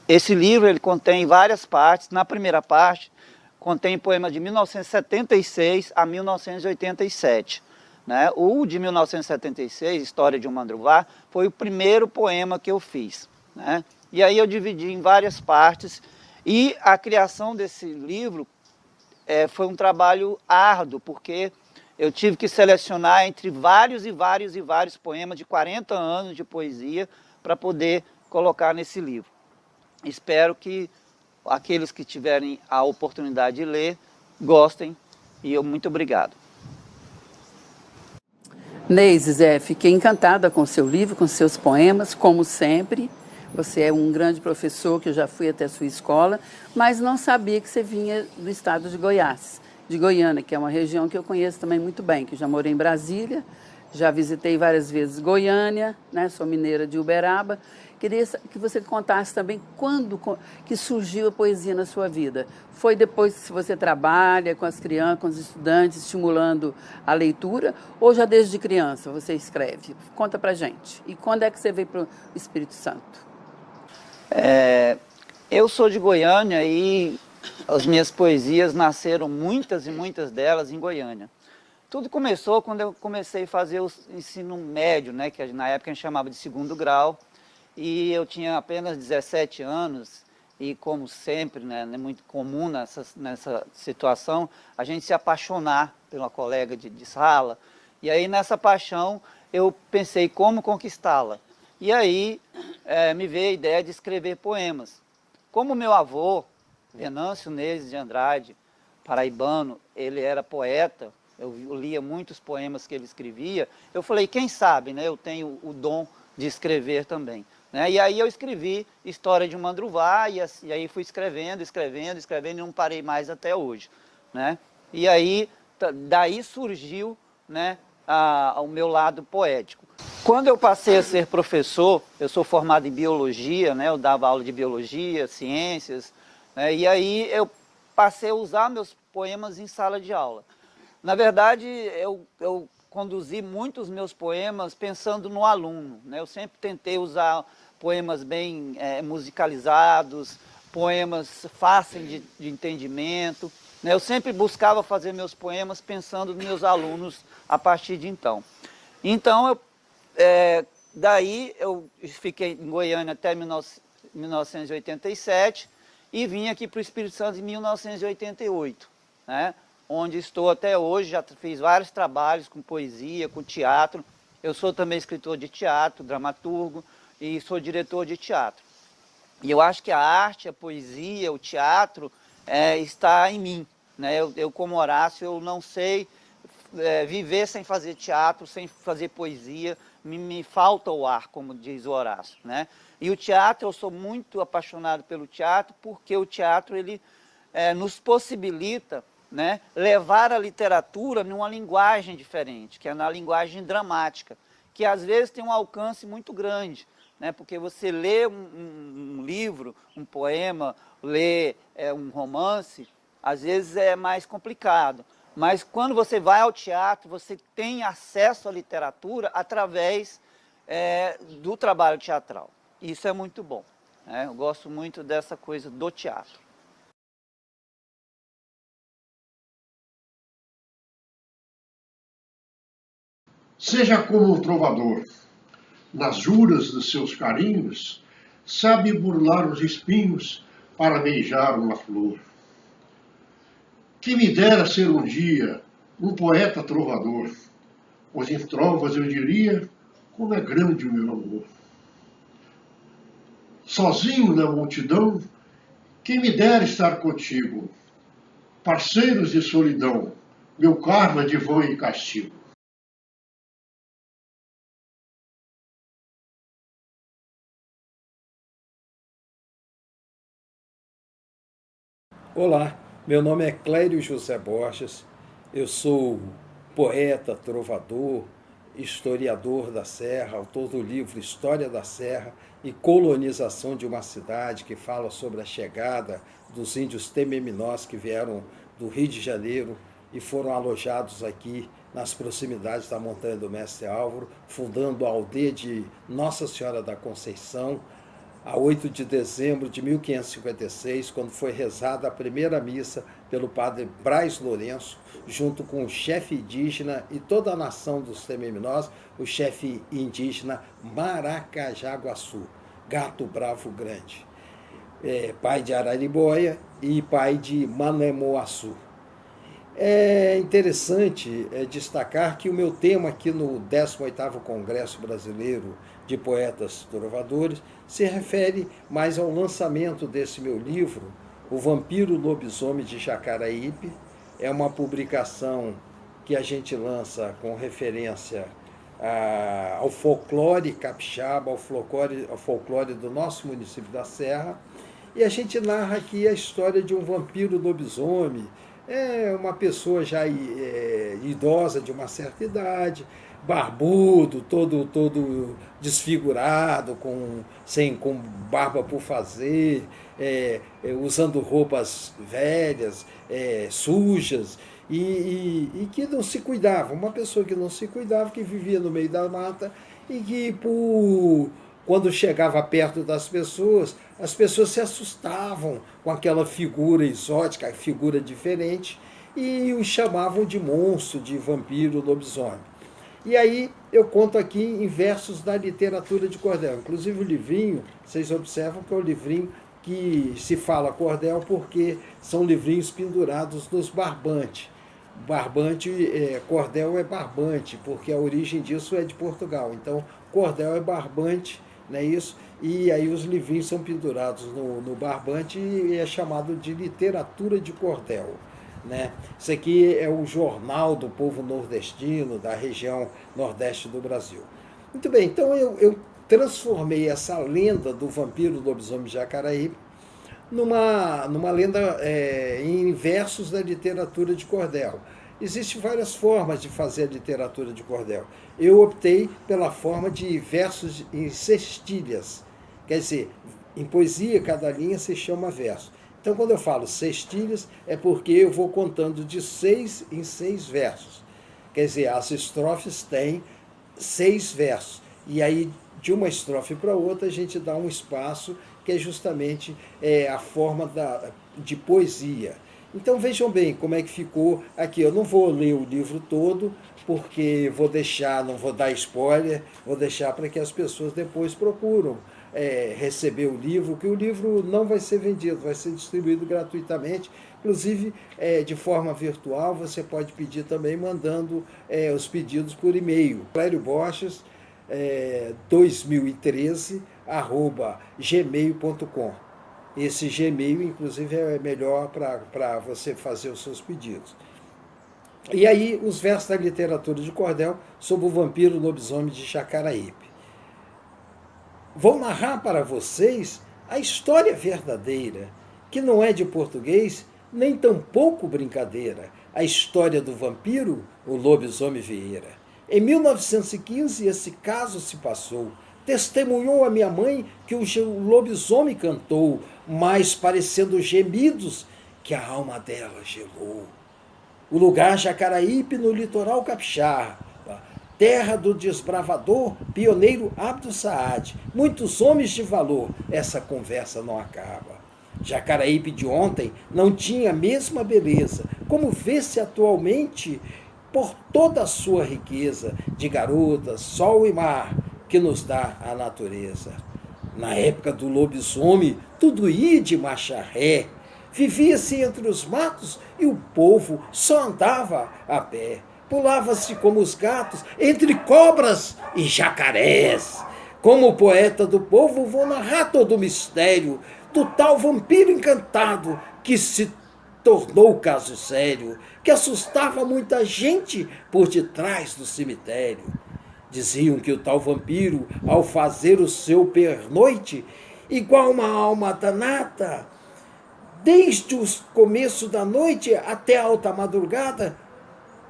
Esse livro ele contém várias partes. Na primeira parte, contém poemas de 1976 a 1987. O de 1976, História de um Mandruvá, foi o primeiro poema que eu fiz. E aí eu dividi em várias partes, e a criação desse livro foi um trabalho árduo, porque eu tive que selecionar entre vários poemas de 40 anos de poesia para poder colocar nesse livro. Espero que aqueles que tiverem a oportunidade de ler gostem, e eu muito obrigado. Neice, fiquei encantada com o seu livro, com seus poemas, como sempre. Você é um grande professor, que eu já fui até a sua escola, mas não sabia que você vinha do estado de Goiás, de Goiânia, que é uma região que eu conheço também muito bem, que eu já morei em Brasília, já visitei várias vezes Goiânia, sou mineira de Uberaba. Queria que você contasse também quando que surgiu a poesia na sua vida. Foi depois que você trabalha com as crianças, com os estudantes, estimulando a leitura, ou já desde criança você escreve? Conta pra gente. E quando é que você veio para o Espírito Santo? Eu sou de Goiânia e as minhas poesias nasceram, muitas e muitas delas, em Goiânia. Tudo começou quando eu comecei a fazer o ensino médio, que na época a gente chamava de 2º grau, e eu tinha apenas 17 anos, e como sempre, é muito comum nessa situação, a gente se apaixonar pela colega de sala, e aí nessa paixão eu pensei como conquistá-la. E aí me veio a ideia de escrever poemas. Como meu avô, Venâncio Neves de Andrade, paraibano, ele era poeta, eu lia muitos poemas que ele escrevia, eu falei, quem sabe, eu tenho o dom de escrever também. E aí eu escrevi História de um Mandruvá, e aí fui escrevendo, e não parei mais até hoje. E aí, daí surgiu o meu lado poético. Quando eu passei a ser professor, eu sou formado em biologia, eu dava aula de biologia, ciências, e aí eu passei a usar meus poemas em sala de aula. Na verdade, eu conduzi muitos meus poemas pensando no aluno. Eu sempre tentei usar poemas bem musicalizados, poemas fáceis de entendimento. Eu sempre buscava fazer meus poemas pensando nos meus alunos a partir de então. Então, daí eu fiquei em Goiânia até 1987 e vim aqui para o Espírito Santo em 1988, onde estou até hoje. Já fiz vários trabalhos com poesia, com teatro. Eu sou também escritor de teatro, dramaturgo, e sou diretor de teatro. E eu acho que a arte, a poesia, o teatro está em mim. Eu como Horácio, eu não sei viver sem fazer teatro, sem fazer poesia, me falta o ar, como diz o Horácio, né? E o teatro, eu sou muito apaixonado pelo teatro, porque o teatro ele nos possibilita, né, levar a literatura numa linguagem diferente, que é na linguagem dramática, que às vezes tem um alcance muito grande, né, porque você lê um livro, um poema, lê um romance, às vezes é mais complicado. Mas quando você vai ao teatro, você tem acesso à literatura através do trabalho teatral. Isso é muito bom, né? Eu gosto muito dessa coisa do teatro. Seja como um trovador, nas juras dos seus carinhos, sabe burlar os espinhos para beijar uma flor. Que me dera ser um dia um poeta trovador, pois em trovas eu diria como é grande o meu amor. Sozinho na multidão, quem me dera estar contigo, parceiros de solidão, meu karma de vão e castigo. Olá, meu nome é Clério José Borges, eu sou poeta, trovador, historiador da Serra, autor do livro História da Serra e Colonização de uma Cidade, que fala sobre a chegada dos índios tememinós que vieram do Rio de Janeiro e foram alojados aqui nas proximidades da Montanha do Mestre Álvaro, fundando a aldeia de Nossa Senhora da Conceição, a 8 de dezembro de 1556, quando foi rezada a primeira missa pelo padre Braz Lourenço, junto com o chefe indígena e toda a nação dos tememinós, o chefe indígena Maracajaguaçu, Gato Bravo Grande, pai de Araribóia e pai de Manemoaçu. É interessante destacar que o meu tema aqui no 18º Congresso Brasileiro de Poetas Trovadores se refere mais ao lançamento desse meu livro, O Vampiro Lobisomem de Jacaraípe. É uma publicação que a gente lança com referência ao folclore capixaba, ao folclore do nosso município da Serra, e a gente narra aqui a história de um vampiro lobisomem, uma pessoa já idosa, de uma certa idade, barbudo, todo desfigurado, com barba por fazer, usando roupas velhas, sujas, e que não se cuidava. Uma pessoa que não se cuidava, que vivia no meio da mata e que, quando chegava perto das pessoas, as pessoas se assustavam com aquela figura exótica, figura diferente, e o chamavam de monstro, de vampiro, lobisomem. E aí eu conto aqui em versos da literatura de cordel. Inclusive o livrinho, vocês observam que é um livrinho que se fala cordel porque são livrinhos pendurados nos barbantes. Cordel é barbante, porque a origem disso é de Portugal. Então, cordel é barbante, não é isso? E aí os livrinhos são pendurados no barbante e é chamado de literatura de cordel, né? Isso aqui é o jornal do povo nordestino, da região nordeste do Brasil. Muito bem, então eu transformei essa lenda do vampiro lobisomem de Jacaraípe numa lenda em versos da literatura de cordel. Existem várias formas de fazer a literatura de cordel. Eu optei pela forma de versos em sextilhas. Quer dizer, em poesia, cada linha se chama verso. Então, quando eu falo sextilhas, é porque eu vou contando de 6 em 6 versos. Quer dizer, as estrofes têm 6 versos. E aí, de uma estrofe para outra, a gente dá um espaço que é justamente a forma de poesia. Então vejam bem como é que ficou aqui. Eu não vou ler o livro todo, porque não vou dar spoiler, vou deixar para que as pessoas depois procuram receber o livro, que o livro não vai ser vendido, vai ser distribuído gratuitamente. Inclusive, de forma virtual, você pode pedir também mandando os pedidos por e-mail. Clério Borges, 2013@gmail.com. Esse Gmail, inclusive, é melhor para você fazer os seus pedidos. E aí, os versos da literatura de cordel sobre o vampiro lobisomem de Jacaraípe. Vou narrar para vocês a história verdadeira, que não é de português, nem tampouco brincadeira, a história do vampiro, o lobisomem Vieira. Em 1915, esse caso se passou. Testemunhou a minha mãe que o lobisomem cantou, mas parecendo gemidos que a alma dela gelou. O lugar Jacaraípe, no litoral capixaba, terra do desbravador, pioneiro Abdo Saad. Muitos homens de valor, essa conversa não acaba. Jacaraípe de ontem não tinha a mesma beleza, como vê-se atualmente por toda a sua riqueza de garotas, sol e mar que nos dá a natureza. Na época do lobisomem, tudo ia de marcha ré. Vivia-se entre os matos e o povo só andava a pé. Pulava-se como os gatos entre cobras e jacarés. Como poeta do povo, vou narrar todo o mistério do tal vampiro encantado que se tornou caso sério, que assustava muita gente por detrás do cemitério. Diziam que o tal vampiro, ao fazer o seu pernoite, igual uma alma danada, desde o começo da noite até a alta madrugada,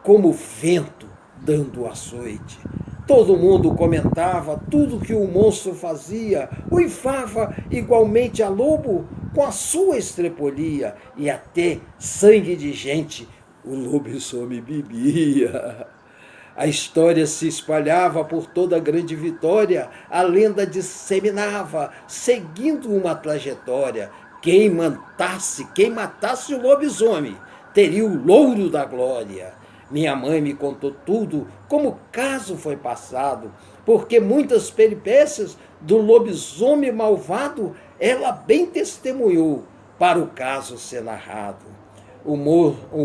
como vento dando açoite. Todo mundo comentava tudo que o monstro fazia, uivava igualmente a lobo com a sua estrepolia, e até sangue de gente o lobisomem bebia. A história se espalhava por toda a grande Vitória, a lenda disseminava, seguindo uma trajetória. Quem matasse o lobisomem, teria o louro da glória. Minha mãe me contou tudo, como o caso foi passado, porque muitas peripécias do lobisomem malvado ela bem testemunhou para o caso ser narrado. O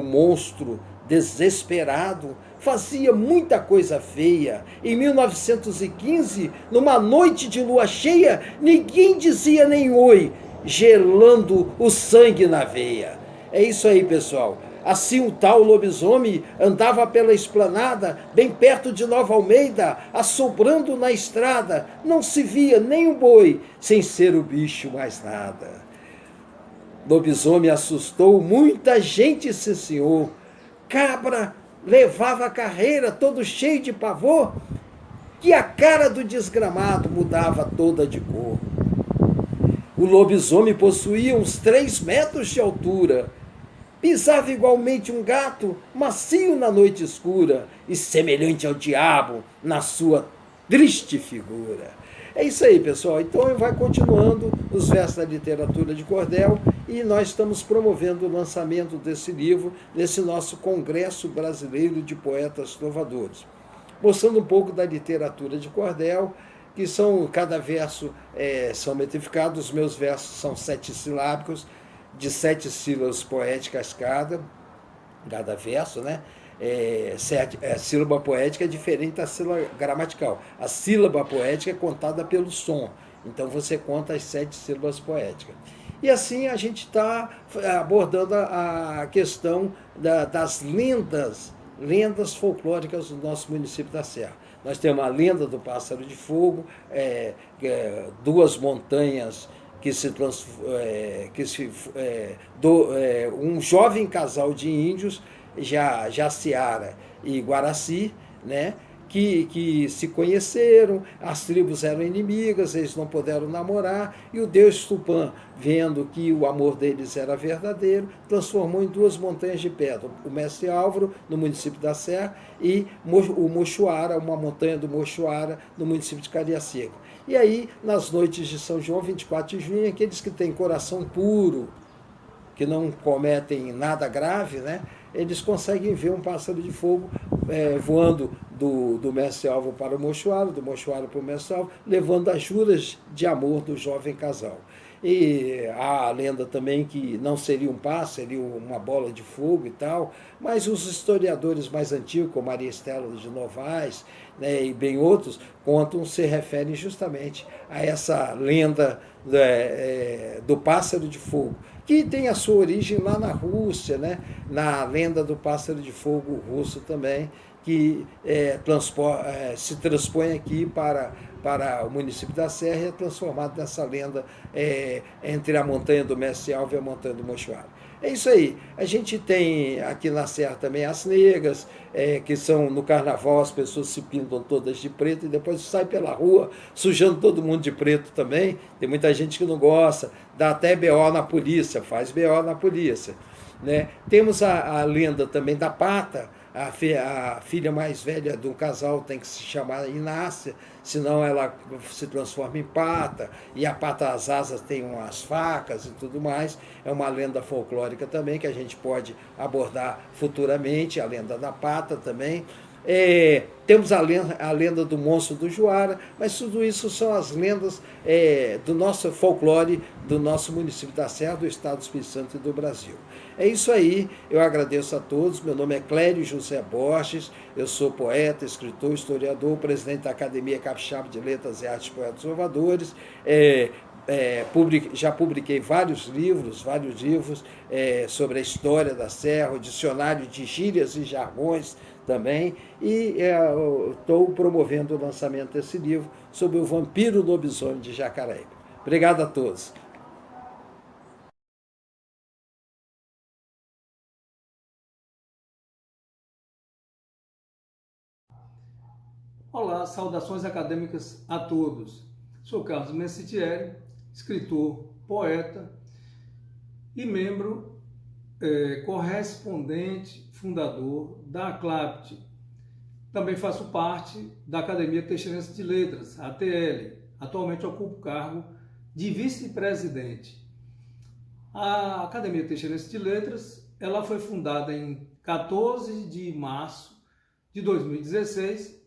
monstro desesperado fazia muita coisa feia. Em 1915, numa noite de lua cheia, ninguém dizia nem oi, gelando o sangue na veia. É isso aí, pessoal. Assim o tal lobisomem andava pela esplanada, bem perto de Nova Almeida, assobrando na estrada. Não se via nem um boi, sem ser o bicho mais nada. Lobisomem assustou muita gente, sim senhor. Cabra levava a carreira, todo cheio de pavor, que a cara do desgramado mudava toda de cor. O lobisomem possuía uns 3 metros de altura. Pisava igualmente um gato, macio na noite escura, e semelhante ao diabo na sua triste figura. É isso aí, pessoal. Então, vai continuando os versos da literatura de cordel, e nós estamos promovendo o lançamento desse livro nesse nosso Congresso Brasileiro de Poetas Trovadores. Mostrando um pouco da literatura de cordel, que cada verso são metrificados. Os meus versos são 7-silábicos, de 7 sílabas poéticas cada verso, né? Sílaba poética é diferente da sílaba gramatical. A sílaba poética é contada pelo som, então você conta as 7 sílabas poéticas. E assim a gente está abordando a questão das lendas folclóricas do nosso município da Serra. Nós temos a lenda do Pássaro de Fogo, 2 montanhas um jovem casal de índios, Jaciara e Guaraci, né, que se conheceram, as tribos eram inimigas, eles não puderam namorar, e o deus Tupã, vendo que o amor deles era verdadeiro, transformou em 2 montanhas de pedra, o Mestre Álvaro, no município da Serra, e o Mochoara, uma montanha do Mochoara, no município de Cariacica. E aí, nas noites de São João, 24 de junho, aqueles que têm coração puro, que não cometem nada grave, né, eles conseguem ver um pássaro de fogo voando do Mestre Álvaro para o Mochoara, do Mochoara para o Mestre Álvaro, levando as juras de amor do jovem casal. E há a lenda também que não seria um pássaro, seria uma bola de fogo e tal, mas os historiadores mais antigos, como Maria Estela de Novaes, né, e bem outros, contam, se referem justamente a essa lenda do pássaro de fogo, que tem a sua origem lá na Rússia, né, na lenda do pássaro de fogo russo também, que se transpõe aqui para o município da Serra e é transformado nessa lenda entre a montanha do Mestre Alvo e a montanha do Mochoara. É isso aí. A gente tem aqui na Serra também as negras, que são no carnaval, as pessoas se pintam todas de preto e depois sai pela rua sujando todo mundo de preto também. Tem muita gente que não gosta, dá até BO na polícia, faz BO na polícia, né? Temos a lenda também da pata. A filha mais velha do casal tem que se chamar Inácia, senão ela se transforma em pata, e a pata, as asas tem umas facas e tudo mais. É uma lenda folclórica também que a gente pode abordar futuramente, a lenda da pata também. Temos a lenda do monstro do Juara, mas tudo isso são as lendas do nosso folclore, do nosso município da Serra, do Estado do Espírito Santo e do Brasil. É isso aí, eu agradeço a todos. Meu nome é Clério José Borges, eu sou poeta, escritor, historiador, presidente da Academia Capixaba de Letras e Artes Poetas Trovadores. Já publiquei vários livros sobre a história da Serra, o dicionário de gírias e jargões também, e estou promovendo o lançamento desse livro sobre o vampiro lobisomem de Jacaraípe. Obrigado a todos. Olá, saudações acadêmicas a todos. Sou Carlos Messitieri, escritor, poeta e membro correspondente, fundador da ACLAPT. Também faço parte da Academia Teixeirense de Letras, ATL. Atualmente ocupo o cargo de vice-presidente. A Academia Teixeirense de Letras ela foi fundada em 14 de março de 2016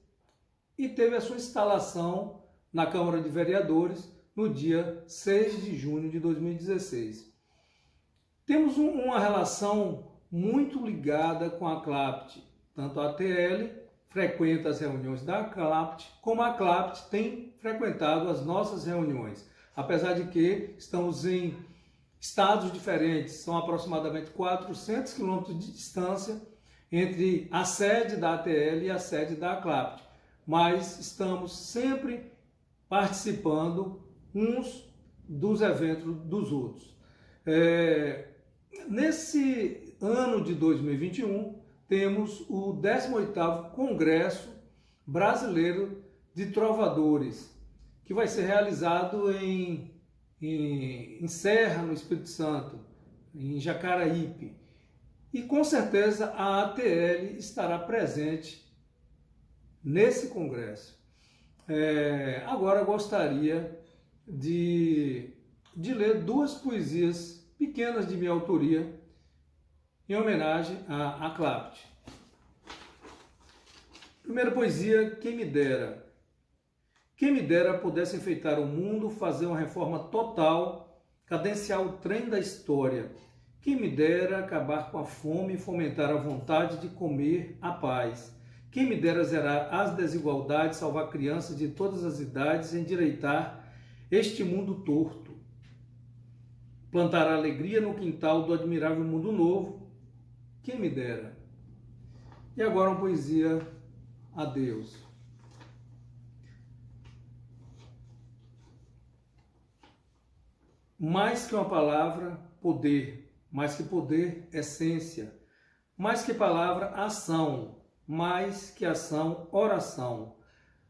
e teve a sua instalação na Câmara de Vereadores no dia 6 de junho de 2016. Temos uma relação muito ligada com a ACLAPT, tanto a ATL frequenta as reuniões da ACLAPT, como a ACLAPT tem frequentado as nossas reuniões, apesar de que estamos em estados diferentes, são aproximadamente 400 quilômetros de distância entre a sede da ATL e a sede da ACLAPT, mas estamos sempre participando uns dos eventos dos outros. Nesse ano de 2021, temos o 18º Congresso Brasileiro de Trovadores, que vai ser realizado em Serra, no Espírito Santo, em Jacaraípe. E com certeza a ATL estará presente nesse congresso. Agora eu gostaria de ler duas poesias pequenas de minha autoria em homenagem à ACLAPT. Primeira poesia, Quem me dera. Quem me dera pudesse enfeitar o mundo, fazer uma reforma total, cadenciar o trem da história. Quem me dera acabar com a fome e fomentar a vontade de comer a paz. Quem me dera zerar as desigualdades, salvar crianças de todas as idades, endireitar este mundo torto. Plantar a alegria no quintal do admirável mundo novo. Quem me dera. E agora uma poesia a Deus. Mais que uma palavra, poder. Mais que poder, essência. Mais que palavra, ação. Mais que ação, oração.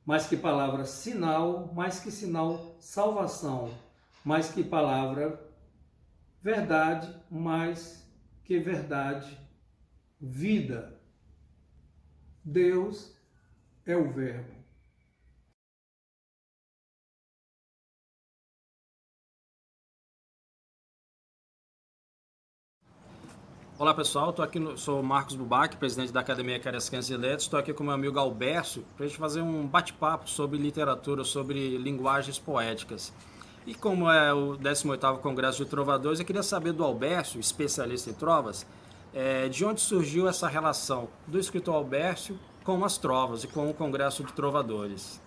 Mais que palavra, sinal. Mais que sinal, salvação. Mais que palavra, verdade. Mais que verdade, vida. Deus é o Verbo. Olá pessoal, sou Marcos Bubac, presidente da Academia Cariaciense de Letras. Estou aqui com meu amigo Albercio para a gente fazer um bate-papo sobre literatura, sobre linguagens poéticas. E como é o 18º Congresso de Trovadores, eu queria saber do Albércio, especialista em trovas, de onde surgiu essa relação do escritor Albércio com as trovas e com o Congresso de Trovadores.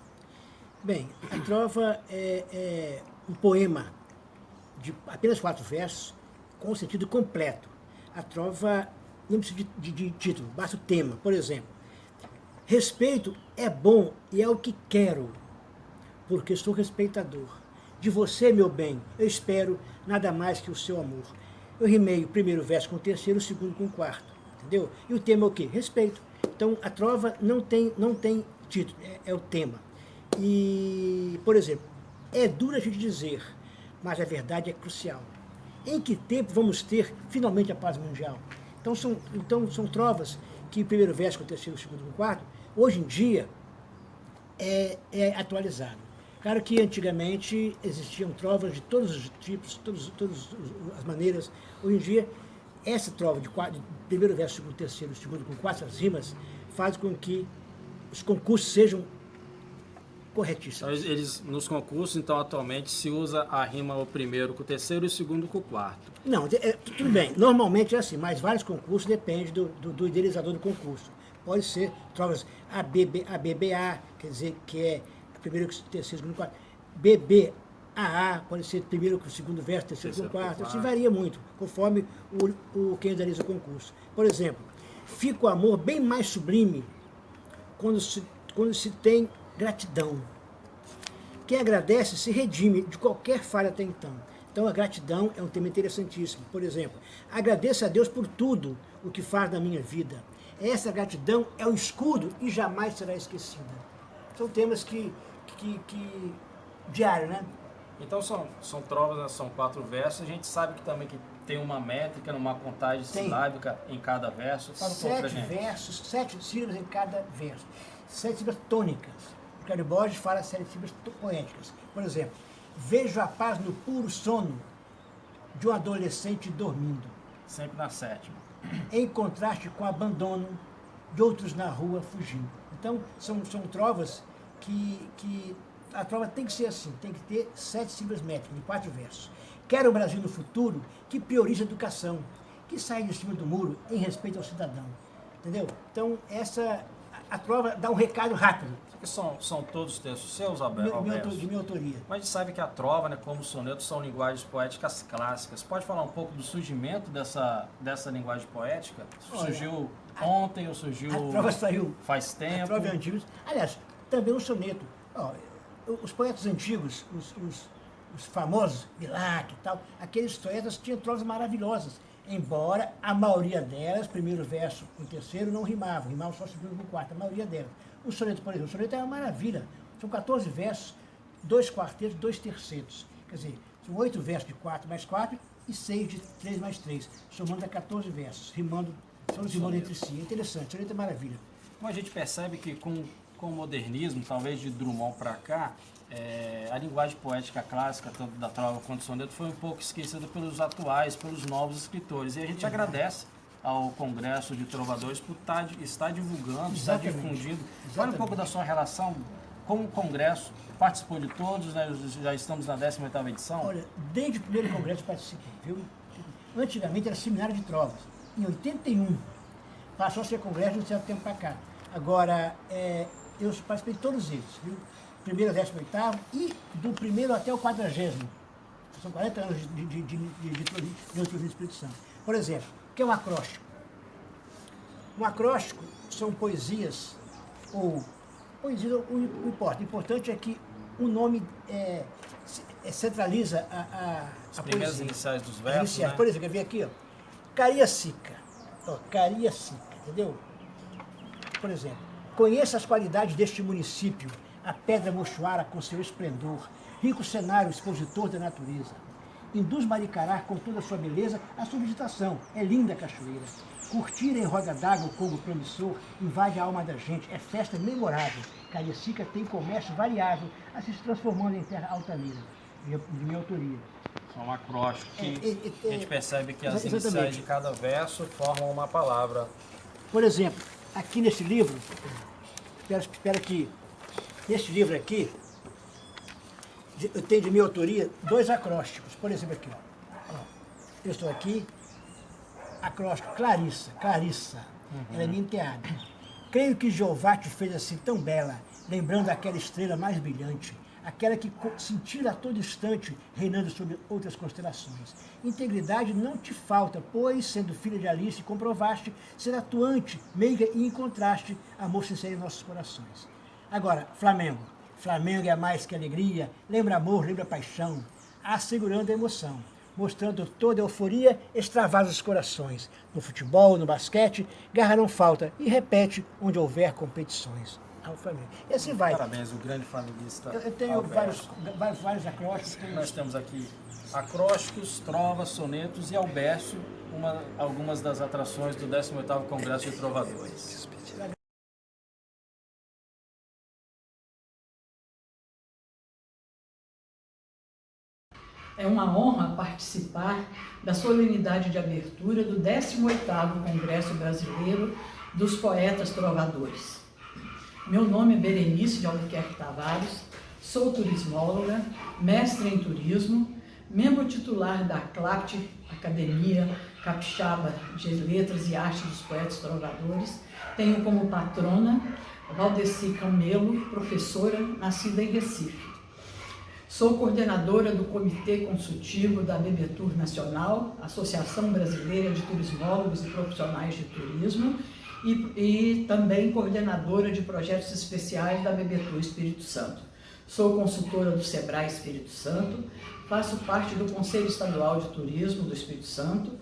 Bem, a trova é um poema de apenas 4 versos com o sentido completo. A trova não precisa de título, basta o tema. Por exemplo, respeito é bom e é o que quero, porque sou respeitador. De você, meu bem, eu espero nada mais que o seu amor. Eu rimei o primeiro verso com o terceiro, o segundo com o quarto, entendeu? E o tema é o quê? Respeito. Então, a trova não tem título, é o tema. E, por exemplo, é duro a gente dizer, mas a verdade é crucial. Em que tempo vamos ter finalmente a paz mundial? Então são trovas que o primeiro verso com o terceiro, o segundo com o quarto, hoje em dia é atualizado. Claro que antigamente existiam trovas de todos os tipos, todas as maneiras. Hoje em dia, essa trova de primeiro verso, segundo, terceiro, segundo com 4 as rimas, faz com que os concursos sejam corretíssimos. Eles, nos concursos, então, atualmente, se usa a rima o primeiro com o terceiro e o segundo com o quarto. Não, tudo bem, normalmente é assim, mas vários concursos dependem do idealizador do concurso. Pode ser trovas ABBA, quer dizer, que é primeiro com o terceiro, segundo com o quarto. BBAA, pode ser primeiro com o segundo verso, terceiro com o quarto. Isso varia muito, conforme quem idealiza o concurso. Por exemplo, fica o amor bem mais sublime quando se tem gratidão. Quem agradece se redime de qualquer falha até então. Então a gratidão é um tema interessantíssimo. Por exemplo, agradeço a Deus por tudo o que faz na minha vida. Essa gratidão é um escudo e jamais será esquecida. São temas que diário, né? Então são trovas, né? São 4 versos. A gente sabe que também que tem uma métrica, uma contagem silábica em cada verso. Fala um pouco pra gente. 7 versos, 7 sílabas em cada verso. 7 sílabas tônicas. O Clério Borges fala 7 sílabas poéticas. Por exemplo, vejo a paz no puro sono de um adolescente dormindo. Sempre na 7ª. Em contraste com o abandono de outros na rua fugindo. Então, são trovas que a trova tem que ser assim, tem que ter 7 sílabas métricas, de 4 versos. Quero um Brasil no futuro que priorize a educação, que saia de cima do muro em respeito ao cidadão. Entendeu? Então, a trova dá um recado rápido. São todos textos seus, Alberto? De minha autoria. Mas a gente sabe que a trova, né, como o soneto, são linguagens poéticas clássicas. Pode falar um pouco do surgimento dessa linguagem poética? Surgiu ontem ou surgiu a trova saiu, faz tempo? A trova é antiga. Aliás, também o soneto. Os poetas antigos, os famosos, Bilac e tal, aqueles poetas tinham trovas maravilhosas, embora a maioria delas, primeiro verso e terceiro, não rimavam só segundo e quarto, a maioria delas. O soneto, por exemplo, o soneto é uma maravilha, são 14 versos, 2 quartetos, 2 tercetos, quer dizer, são 8 versos de 4 mais 4 e 6 de 3 mais 3, somando a 14 versos, rimando entre si. É interessante, o soneto é maravilha. Como a gente percebe que com o modernismo, talvez de Drummond para cá, a linguagem poética clássica, tanto da trova quanto do soneto, foi um pouco esquecida pelos atuais, pelos novos escritores. E a gente agradece ao Congresso de Trovadores por estar divulgando, estar difundindo. Fala um pouco da sua relação com o Congresso. Participou de todos, né? Já estamos na 18ª edição. Olha, desde o primeiro Congresso participei, viu? Antigamente era seminário de trovas. Em 81, passou a ser Congresso de um certo tempo para cá. Agora, eu participei de todos eles, viu? Primeiro, 18º e do primeiro até o 40º. São 40 anos de outro Espírito Santo. Por exemplo, o que é um acróstico? Um acróstico são poesias, ou poesias, não importa. O importante é que o nome centraliza as primeiras poesia. Iniciais dos versos, né? Por exemplo, eu vi aqui, ó, Cariacica, entendeu? Por exemplo, conheça as qualidades deste município, a pedra mochuara com seu esplendor, rico cenário expositor da natureza. Induz Maricará com toda a sua beleza a sua vegetação, é linda a cachoeira. Curtir em roda d'água o Congo promissor invade a alma da gente, é festa memorável. Cariacica tem comércio variável, a se transformando em terra altaneira, de minha autoria. É um acróstico que a gente percebe que as iniciais de cada verso formam uma palavra. Por exemplo, aqui nesse livro, espera que nesse livro aqui, eu tenho de minha autoria 2 acrósticos. Por exemplo, aqui, ó. Eu estou aqui, acróstico Clarissa. Ela é minha enteada. Creio que Jeová te fez assim tão bela, lembrando aquela estrela mais brilhante, aquela que cintila a todo instante, reinando sobre outras constelações. Integridade não te falta, pois, sendo filha de Alice, comprovaste ser atuante, meiga e em contraste, amor sincero em nossos corações. Agora, Flamengo. Flamengo é mais que alegria, lembra amor, lembra paixão, assegurando a emoção, mostrando toda a euforia, extravasa os corações. No futebol, no basquete, garra não falta e repete onde houver competições. Ao Flamengo. E assim vai. Parabéns, o grande flamenguista. Eu tenho vários acrósticos. Nós temos aqui acrósticos, trovas, sonetos e albércio, algumas das atrações do 18º Congresso de Trovadores. É uma honra participar da solenidade de abertura do 18º Congresso Brasileiro dos Poetas Trovadores. Meu nome é Berenice de Albuquerque Tavares, sou turismóloga, mestre em turismo, membro titular da ACLAPT, Academia Capixaba de Letras e Artes dos Poetas Trovadores. Tenho como patrona Valdeci Camelo, professora, nascida em Recife. Sou coordenadora do Comitê Consultivo da BBTur Nacional, Associação Brasileira de Turismólogos e Profissionais de Turismo, e também coordenadora de projetos especiais da BBTur Espírito Santo. Sou consultora do SEBRAE Espírito Santo, faço parte do Conselho Estadual de Turismo do Espírito Santo,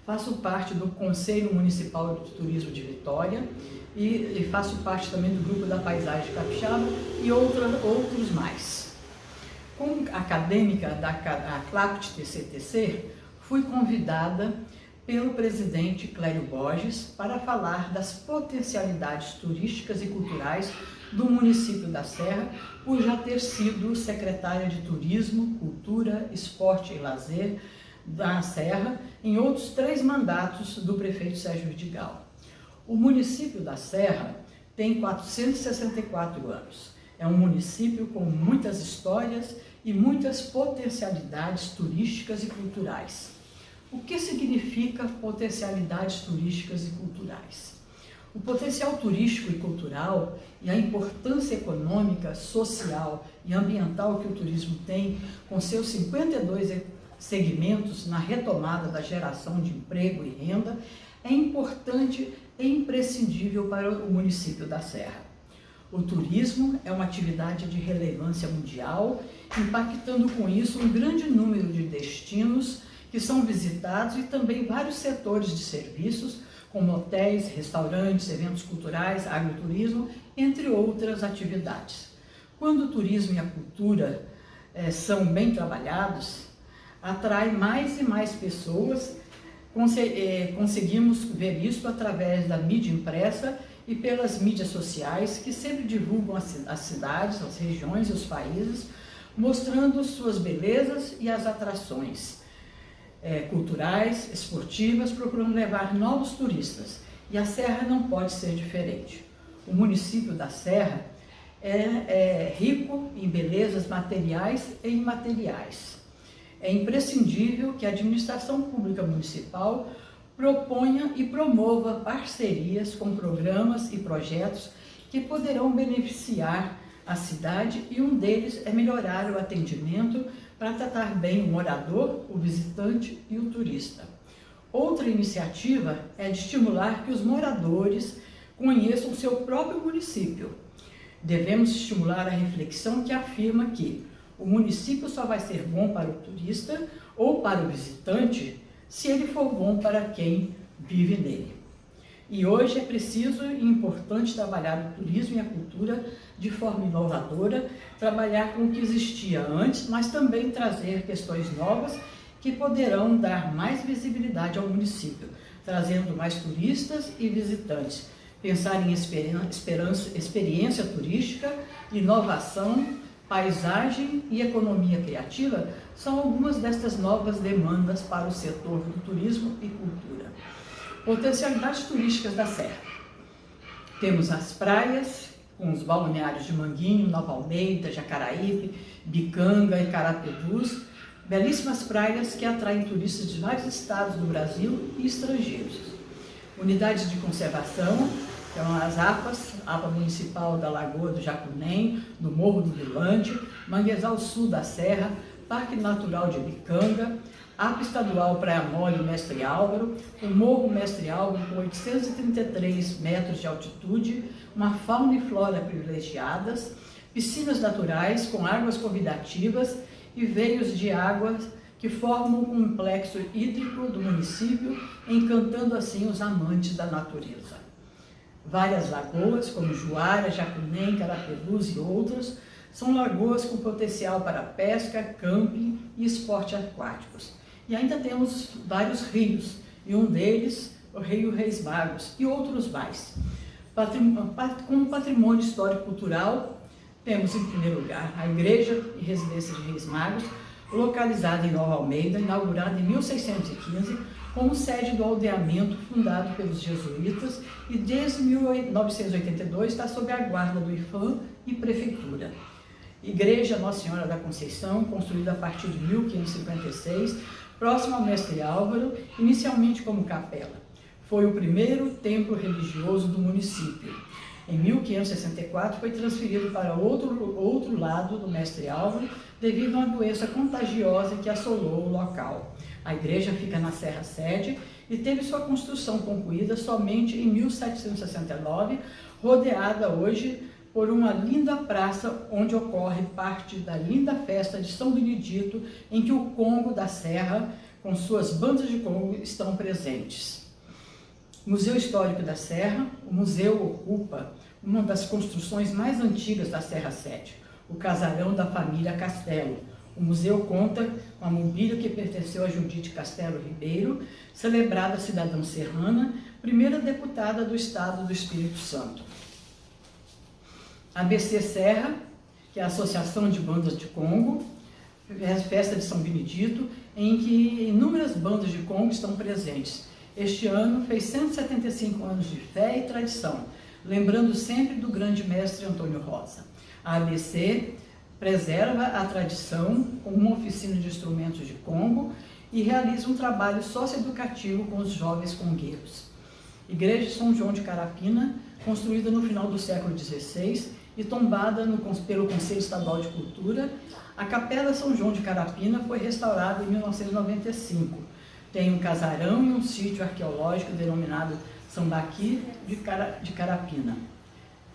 faço parte do Conselho Municipal de Turismo de Vitória e faço parte também do Grupo da Paisagem de Capixaba e outros mais. Como acadêmica da ACLAPT-TCTC, fui convidada pelo presidente Clério Borges para falar das potencialidades turísticas e culturais do município da Serra, por já ter sido secretária de Turismo, Cultura, Esporte e Lazer da Serra em outros 3 mandatos do prefeito Sérgio Vidigal. O município da Serra tem 464 anos. É um município com muitas histórias e muitas potencialidades turísticas e culturais. O que significa potencialidades turísticas e culturais? O potencial turístico e cultural e a importância econômica, social e ambiental que o turismo tem, com seus 52 segmentos na retomada da geração de emprego e renda, é importante e imprescindível para o município da Serra. O turismo é uma atividade de relevância mundial, impactando com isso um grande número de destinos que são visitados e também vários setores de serviços, como hotéis, restaurantes, eventos culturais, agroturismo, entre outras atividades. Quando o turismo e a cultura são bem trabalhados, atrai mais e mais pessoas. Conseguimos ver isso através da mídia impressa e pelas mídias sociais, que sempre divulgam as cidades, as regiões e os países, mostrando suas belezas e as atrações culturais, esportivas, procurando levar novos turistas. E a Serra não pode ser diferente. O município da Serra é rico em belezas materiais e imateriais. É imprescindível que a administração pública municipal proponha e promova parcerias com programas e projetos que poderão beneficiar a cidade, e um deles é melhorar o atendimento para tratar bem o morador, o visitante e o turista. Outra iniciativa é de estimular que os moradores conheçam o seu próprio município. Devemos estimular a reflexão que afirma que o município só vai ser bom para o turista ou para o visitante se ele for bom para quem vive nele. E hoje é preciso e importante trabalhar o turismo e a cultura de forma inovadora, trabalhar com o que existia antes, mas também trazer questões novas que poderão dar mais visibilidade ao município, trazendo mais turistas e visitantes. Pensar em experiência turística, inovação, paisagem e economia criativa são algumas destas novas demandas para o setor do turismo e cultura. Potencialidades turísticas da Serra. Temos as praias, com os balneários de Manguinho, Nova Almeida, Jacaraípe, Bicanga e Carapebus, belíssimas praias que atraem turistas de vários estados do Brasil e estrangeiros. Unidades de conservação, que são as APAs, APA Municipal da Lagoa do Jacunem, do Morro do Vilante, Manguezal Sul da Serra, Parque Natural de Bicanga, APA Estadual Praia Mole Mestre Álvaro, o Morro Mestre Álvaro com 833 metros de altitude, uma fauna e flora privilegiadas, piscinas naturais com águas convidativas e veios de água que formam um complexo hídrico do município, encantando assim os amantes da natureza. Várias lagoas, como Juara, Jacunem, Carapebus e outras, são lagoas com potencial para pesca, camping e esportes aquáticos. E ainda temos vários rios, e um deles, o Rio Reis Magos, e outros mais. Como patrimônio histórico-cultural, temos em primeiro lugar a Igreja e Residência de Reis Magos, localizada em Nova Almeida, inaugurada em 1615, como sede do aldeamento fundado pelos jesuítas e desde 1982 está sob a guarda do IFAM e Prefeitura. Igreja Nossa Senhora da Conceição, construída a partir de 1556, próxima ao Mestre Álvaro, inicialmente como capela. Foi o primeiro templo religioso do município. Em 1564 foi transferido para outro lado do Mestre Álvaro devido a uma doença contagiosa que assolou o local. A igreja fica na Serra Sede e teve sua construção concluída somente em 1769, rodeada hoje por uma linda praça onde ocorre parte da linda festa de São Benedito, em que o Congo da Serra, com suas bandas de Congo, estão presentes. Museu Histórico da Serra, o museu ocupa uma das construções mais antigas da Serra Sede, o casarão da família Castelo. O museu conta com a mobília que pertenceu a Judite Castelo Ribeiro, celebrada cidadã serrana, primeira deputada do Estado do Espírito Santo. A ABC Serra, que é a Associação de Bandas de Congo, festa de São Benedito, em que inúmeras bandas de Congo estão presentes. Este ano fez 175 anos de fé e tradição, lembrando sempre do grande mestre Antônio Rosa. A ABC preserva a tradição com uma oficina de instrumentos de Congo e realiza um trabalho socioeducativo com os jovens congueiros. Igreja São João de Carapina, construída no final do século XVI e tombada pelo Conselho Estadual de Cultura, a Capela São João de Carapina foi restaurada em 1995. Tem um casarão e um sítio arqueológico denominado Sambaqui de Carapina,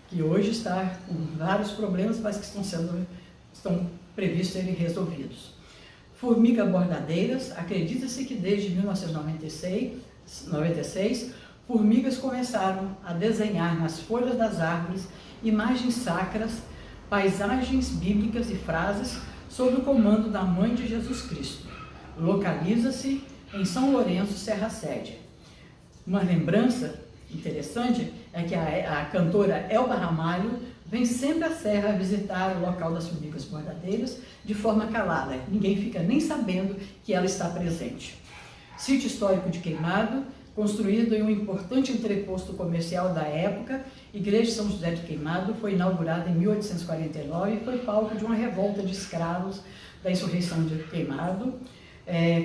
que hoje está com vários problemas, mas que estão previstos serem resolvidos. Formiga bordadeiras, acredita-se que desde 1996, formigas começaram a desenhar nas folhas das árvores imagens sacras, paisagens bíblicas e frases sob o comando da Mãe de Jesus Cristo. Localiza-se em São Lourenço, Serra Sede. Uma lembrança interessante é que a cantora Elba Ramalho vem sempre à Serra visitar o local das formigas bordadeiras de forma calada. Ninguém fica nem sabendo que ela está presente. Sítio histórico de Queimado, construído em um importante entreposto comercial da época, Igreja São José de Queimado foi inaugurada em 1849 e foi palco de uma revolta de escravos da insurreição de Queimado,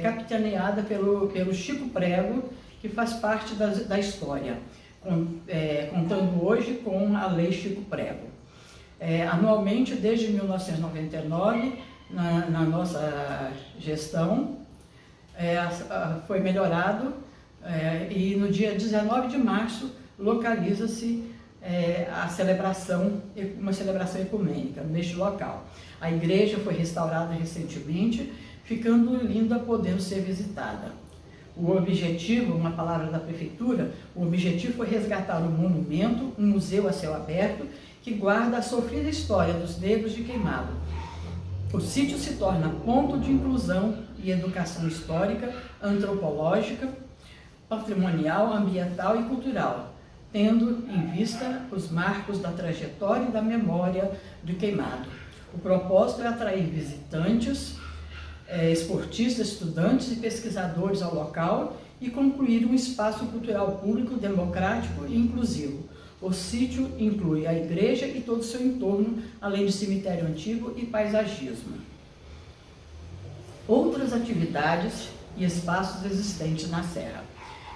capitaneada pelo Chico Prego, que faz parte da história, contando hoje com a Lei Chico Prego. Anualmente, desde 1999, na nossa gestão, foi melhorado e no dia 19 de março localiza-se uma celebração ecumênica neste local. A igreja foi restaurada recentemente, ficando linda, podendo ser visitada. O objetivo, uma palavra da prefeitura, o objetivo foi resgatar um monumento, um museu a céu aberto, que guarda a sofrida história dos negros de Queimado. O sítio se torna ponto de inclusão e educação histórica, antropológica, patrimonial, ambiental e cultural, tendo em vista os marcos da trajetória e da memória de Queimado. O propósito é atrair visitantes, esportistas, estudantes e pesquisadores ao local e concluir um espaço cultural público, democrático e inclusivo. O sítio inclui a igreja e todo o seu entorno, além de cemitério antigo e paisagismo. Outras atividades e espaços existentes na Serra.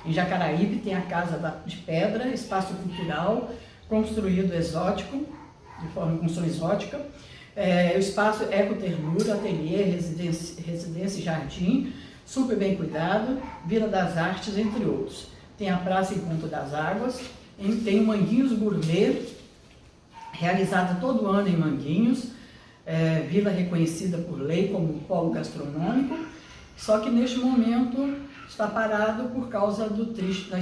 Em Jacaraípe tem a Casa de Pedra, espaço cultural construído exótico, de forma de construção exótica, o espaço Ecoternura, ateliê, residência e jardim, super bem cuidado, Vila das Artes, entre outros. Tem a Praça Encontro das Águas, tem o Manguinhos Gourmet, realizada todo ano em Manguinhos, vila reconhecida por lei como polo gastronômico, só que neste momento está parado por causa da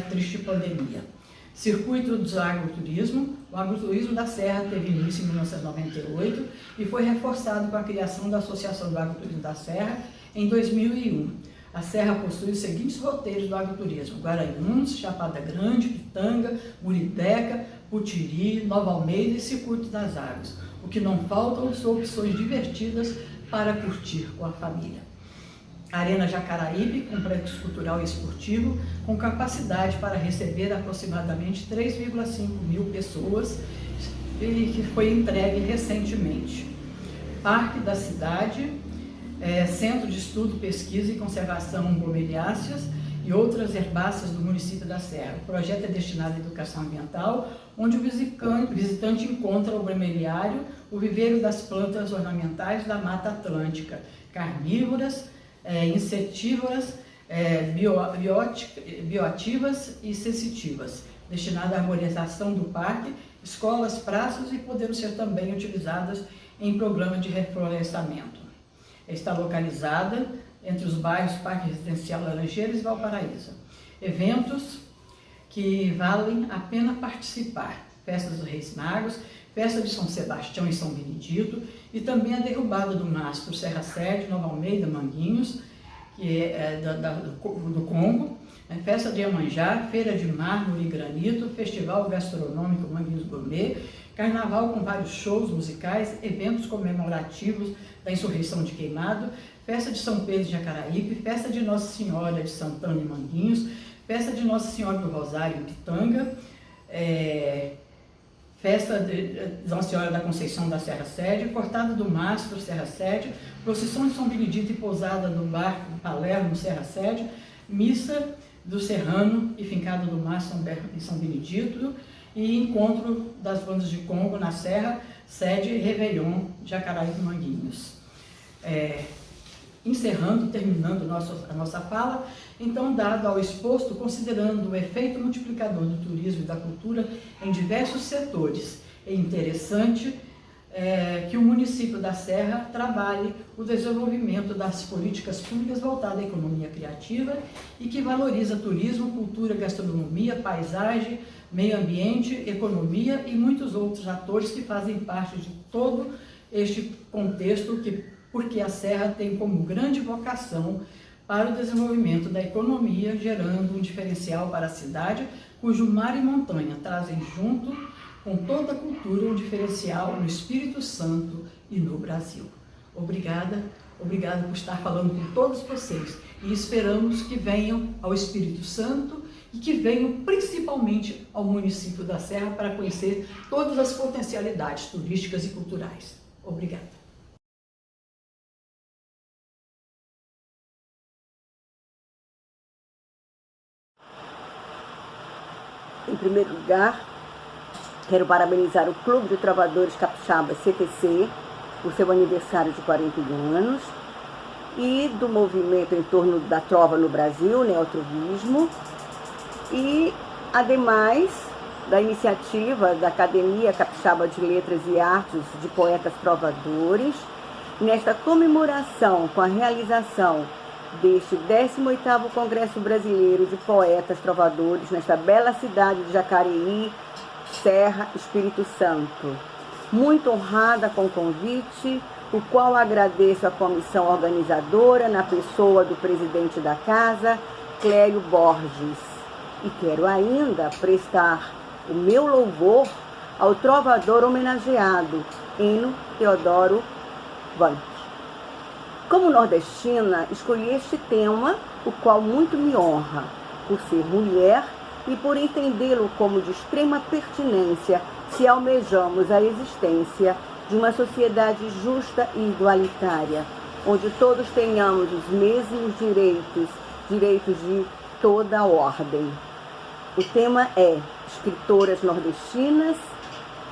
triste pandemia. Circuito do agroturismo. O agroturismo da Serra teve início em 1998 e foi reforçado com a criação da Associação do Agroturismo da Serra em 2001. A Serra possui os seguintes roteiros do agroturismo: Guaranhuns, Chapada Grande, Pitanga, Muribeca, Putiri, Nova Almeida e Circuito das Águas. O que não faltam são opções divertidas para curtir com a família. Arena Jacaraípe, complexo cultural e esportivo, com capacidade para receber aproximadamente 3,5 mil pessoas, e que foi entregue recentemente. Parque da Cidade, Centro de Estudo, Pesquisa e Conservação Bromeliáceas e outras herbáceas do município da Serra. O projeto é destinado à educação ambiental, onde o visitante encontra o bromeliário, o viveiro das plantas ornamentais da Mata Atlântica, carnívoras, insetívoras, bioativas e sensitivas, destinada à arborização do parque, escolas, praças e poderão ser também utilizadas em programa de reflorestamento. Está localizada entre os bairros Parque Residencial Laranjeiras e Valparaíso. Eventos que valem a pena participar: Festas dos Reis Magos, Festa de São Sebastião e São Benedito, e também a derrubada do mastro Serra Sede, Nova Almeida, Manguinhos, que é do Congo, Festa de Iemanjá, Feira de Mármore e Granito, Festival Gastronômico Manguinhos Gourmet, Carnaval com vários shows musicais, eventos comemorativos da Insurreição de Queimado, Festa de São Pedro de Jacaraípe, Festa de Nossa Senhora de Santana e Manguinhos, Festa de Nossa Senhora do Rosário em Pitanga, Festa de Nossa Senhora da Conceição da Serra Sede, Cortada do Mastro Serra Sede, Procissão de São Benedito e Pousada do Barco de Palermo Serra Sede, Missa do Serrano e Fincada do Mastro em São Benedito, e Encontro das Bandas de Congo na Serra Sede e Réveillon Jacaraípe Manguinhos. Terminando a nossa fala, então, dado ao exposto, considerando o efeito multiplicador do turismo e da cultura em diversos setores, é interessante que o município da Serra trabalhe o desenvolvimento das políticas públicas voltadas à economia criativa e que valoriza turismo, cultura, gastronomia, paisagem, meio ambiente, economia e muitos outros atores que fazem parte de todo este contexto, porque a Serra tem como grande vocação para o desenvolvimento da economia, gerando um diferencial para a cidade, cujo mar e montanha trazem junto com toda a cultura um diferencial no Espírito Santo e no Brasil. Obrigada por estar falando com todos vocês e esperamos que venham ao Espírito Santo e que venham principalmente ao município da Serra para conhecer todas as potencialidades turísticas e culturais. Obrigada. Em primeiro lugar, quero parabenizar o Clube de Trovadores Capixaba CTC por seu aniversário de 41 anos e do movimento em torno da trova no Brasil, neotrovismo, e, ademais, da iniciativa da Academia Capixaba de Letras e Artes de Poetas Trovadores, nesta comemoração com a realização deste 18º Congresso Brasileiro de Poetas Trovadores nesta bela cidade de Jacareí, Serra, Espírito Santo. Muito honrada com o convite, o qual agradeço à comissão organizadora, na pessoa do presidente da casa, Clério Borges. E quero ainda prestar o meu louvor ao trovador homenageado, Eno Teodoro Vanck. Como nordestina, escolhi este tema, o qual muito me honra, por ser mulher e por entendê-lo como de extrema pertinência se almejamos a existência de uma sociedade justa e igualitária, onde todos tenhamos os mesmos direitos de toda a ordem. O tema é escritoras nordestinas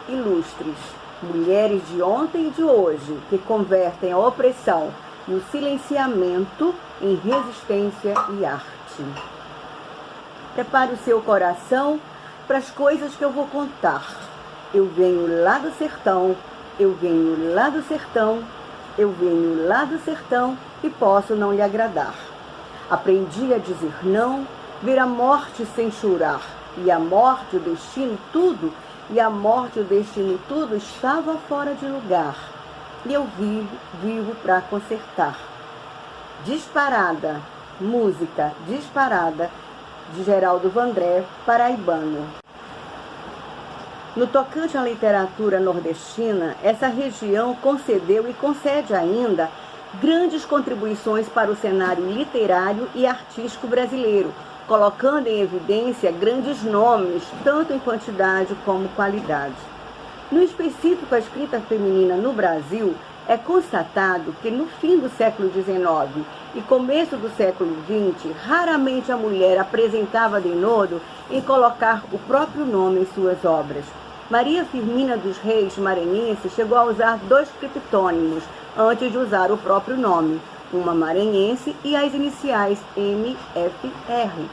ilustres, mulheres de ontem e de hoje, que convertem a opressão e o silenciamento em resistência e arte. Prepare o seu coração para as coisas que eu vou contar. Eu venho lá do sertão, eu venho lá do sertão, eu venho lá do sertão e posso não lhe agradar. Aprendi a dizer não, ver a morte sem chorar, e a morte, o destino, tudo, e a morte, o destino, tudo estava fora de lugar. E eu vivo para consertar. Disparada, música Disparada, de Geraldo Vandré, paraibano. No tocante à literatura nordestina, essa região concedeu e concede ainda grandes contribuições para o cenário literário e artístico brasileiro, colocando em evidência grandes nomes, tanto em quantidade como qualidade. No específico, a escrita feminina no Brasil é constatado que no fim do século XIX e começo do século XX, raramente a mulher apresentava denodo em colocar o próprio nome em suas obras. Maria Firmina dos Reis maranhense chegou a usar 2 criptônimos antes de usar o próprio nome, uma maranhense e as iniciais MFR.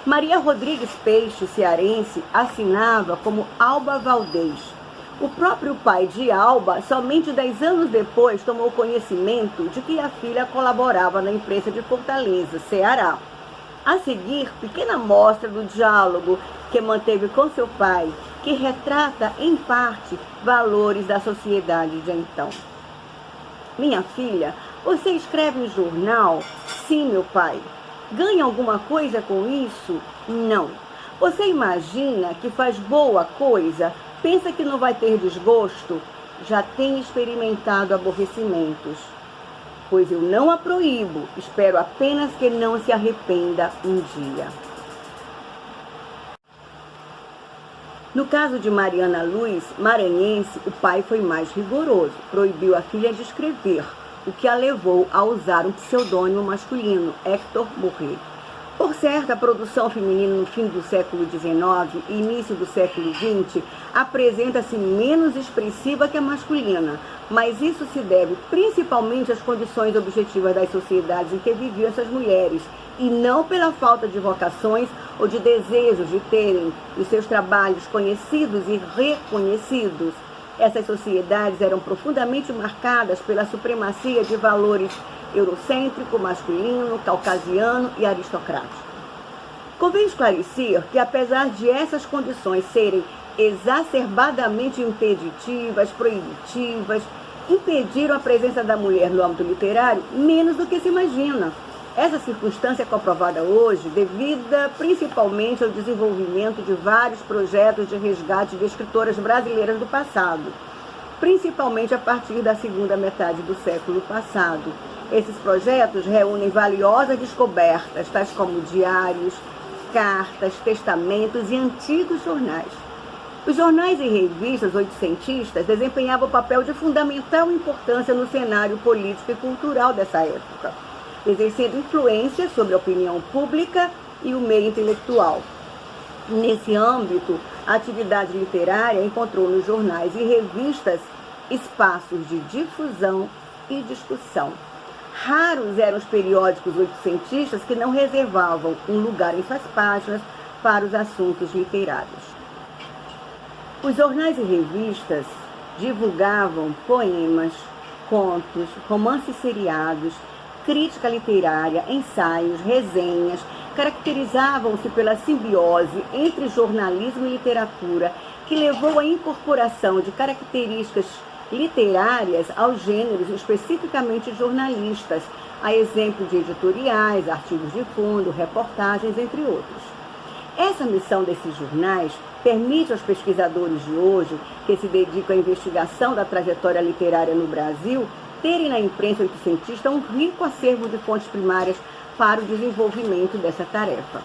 Maria Rodrigues Peixe, cearense, assinava como Alba Valdez. O próprio pai de Alba, somente 10 anos depois, tomou conhecimento de que a filha colaborava na imprensa de Fortaleza, Ceará. A seguir, pequena amostra do diálogo que manteve com seu pai, que retrata, em parte, valores da sociedade de então. Minha filha, você escreve um jornal? Sim, meu pai. Ganha alguma coisa com isso? Não. Você imagina que faz boa coisa? Pensa que não vai ter desgosto? Já tem experimentado aborrecimentos. Pois eu não a proíbo, espero apenas que não se arrependa um dia. No caso de Mariana Luz, maranhense, o pai foi mais rigoroso, proibiu a filha de escrever, o que a levou a usar um pseudônimo masculino, Hector Morret. Por certo, a produção feminina no fim do século XIX e início do século XX apresenta-se menos expressiva que a masculina, mas isso se deve principalmente às condições objetivas das sociedades em que viviam essas mulheres, e não pela falta de vocações ou de desejos de terem os seus trabalhos conhecidos e reconhecidos. Essas sociedades eram profundamente marcadas pela supremacia de valores eurocêntrico, masculino, caucasiano e aristocrático. Convém esclarecer que, apesar de essas condições serem exacerbadamente impeditivas, proibitivas, impediram a presença da mulher no âmbito literário menos do que se imagina. Essa circunstância é comprovada hoje devida principalmente ao desenvolvimento de vários projetos de resgate de escritoras brasileiras do passado, principalmente a partir da segunda metade do século passado. Esses projetos reúnem valiosas descobertas, tais como diários, cartas, testamentos e antigos jornais. Os jornais e revistas oitocentistas desempenhavam papel de fundamental importância no cenário político e cultural dessa época, exercendo influência sobre a opinião pública e o meio intelectual. Nesse âmbito, a atividade literária encontrou nos jornais e revistas espaços de difusão e discussão. Raros eram os periódicos oitocentistas que não reservavam um lugar em suas páginas para os assuntos literários. Os jornais e revistas divulgavam poemas, contos, romances seriados, crítica literária, ensaios, resenhas, caracterizavam-se pela simbiose entre jornalismo e literatura, que levou à incorporação de características literárias aos gêneros especificamente jornalistas, a exemplo de editoriais, artigos de fundo, reportagens, entre outros. Essa missão desses jornais permite aos pesquisadores de hoje, que se dedicam à investigação da trajetória literária no Brasil, terem na imprensa oitocentista um rico acervo de fontes primárias para o desenvolvimento dessa tarefa.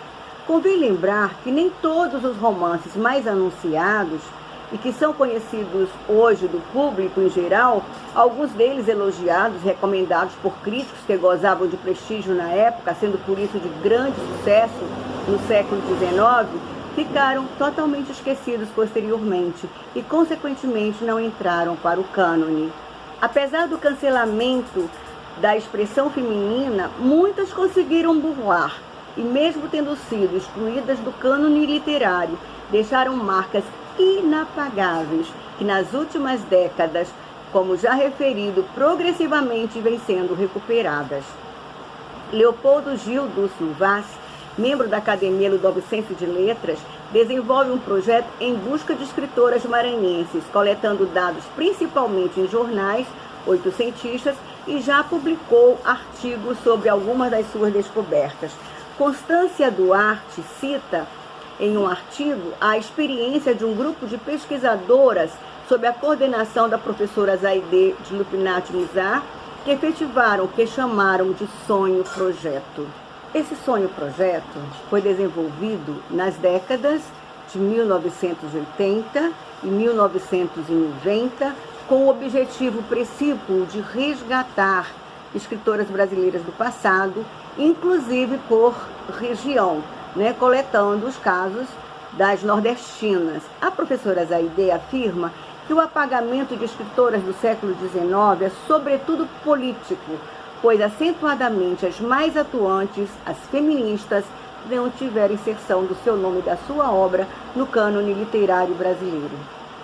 Convém lembrar que nem todos os romances mais anunciados e que são conhecidos hoje do público em geral, alguns deles elogiados, recomendados por críticos que gozavam de prestígio na época, sendo por isso de grande sucesso no século XIX, ficaram totalmente esquecidos posteriormente e, consequentemente, não entraram para o cânone. Apesar do cancelamento da expressão feminina, muitas conseguiram burlar e, mesmo tendo sido excluídas do cânone literário, deixaram marcas inapagáveis que nas últimas décadas, como já referido, progressivamente vêm sendo recuperadas. Leopoldo Gil Dúcio Vaz, membro da Academia Ludovicense de Letras, desenvolve um projeto em busca de escritoras maranhenses, coletando dados principalmente em jornais oitocentistas e já publicou artigos sobre algumas das suas descobertas. Constância Duarte cita em um artigo a experiência de um grupo de pesquisadoras sob a coordenação da professora Zaide de Lupinati Musar, que efetivaram o que chamaram de sonho-projeto. Esse sonho-projeto foi desenvolvido nas décadas de 1980 e 1990, com o objetivo precípuo de resgatar escritoras brasileiras do passado, inclusive por região, coletando os casos das nordestinas. A professora Zaide afirma que o apagamento de escritoras do século XIX é sobretudo político, pois acentuadamente as mais atuantes, as feministas, não tiveram inserção do seu nome e da sua obra no cânone literário brasileiro.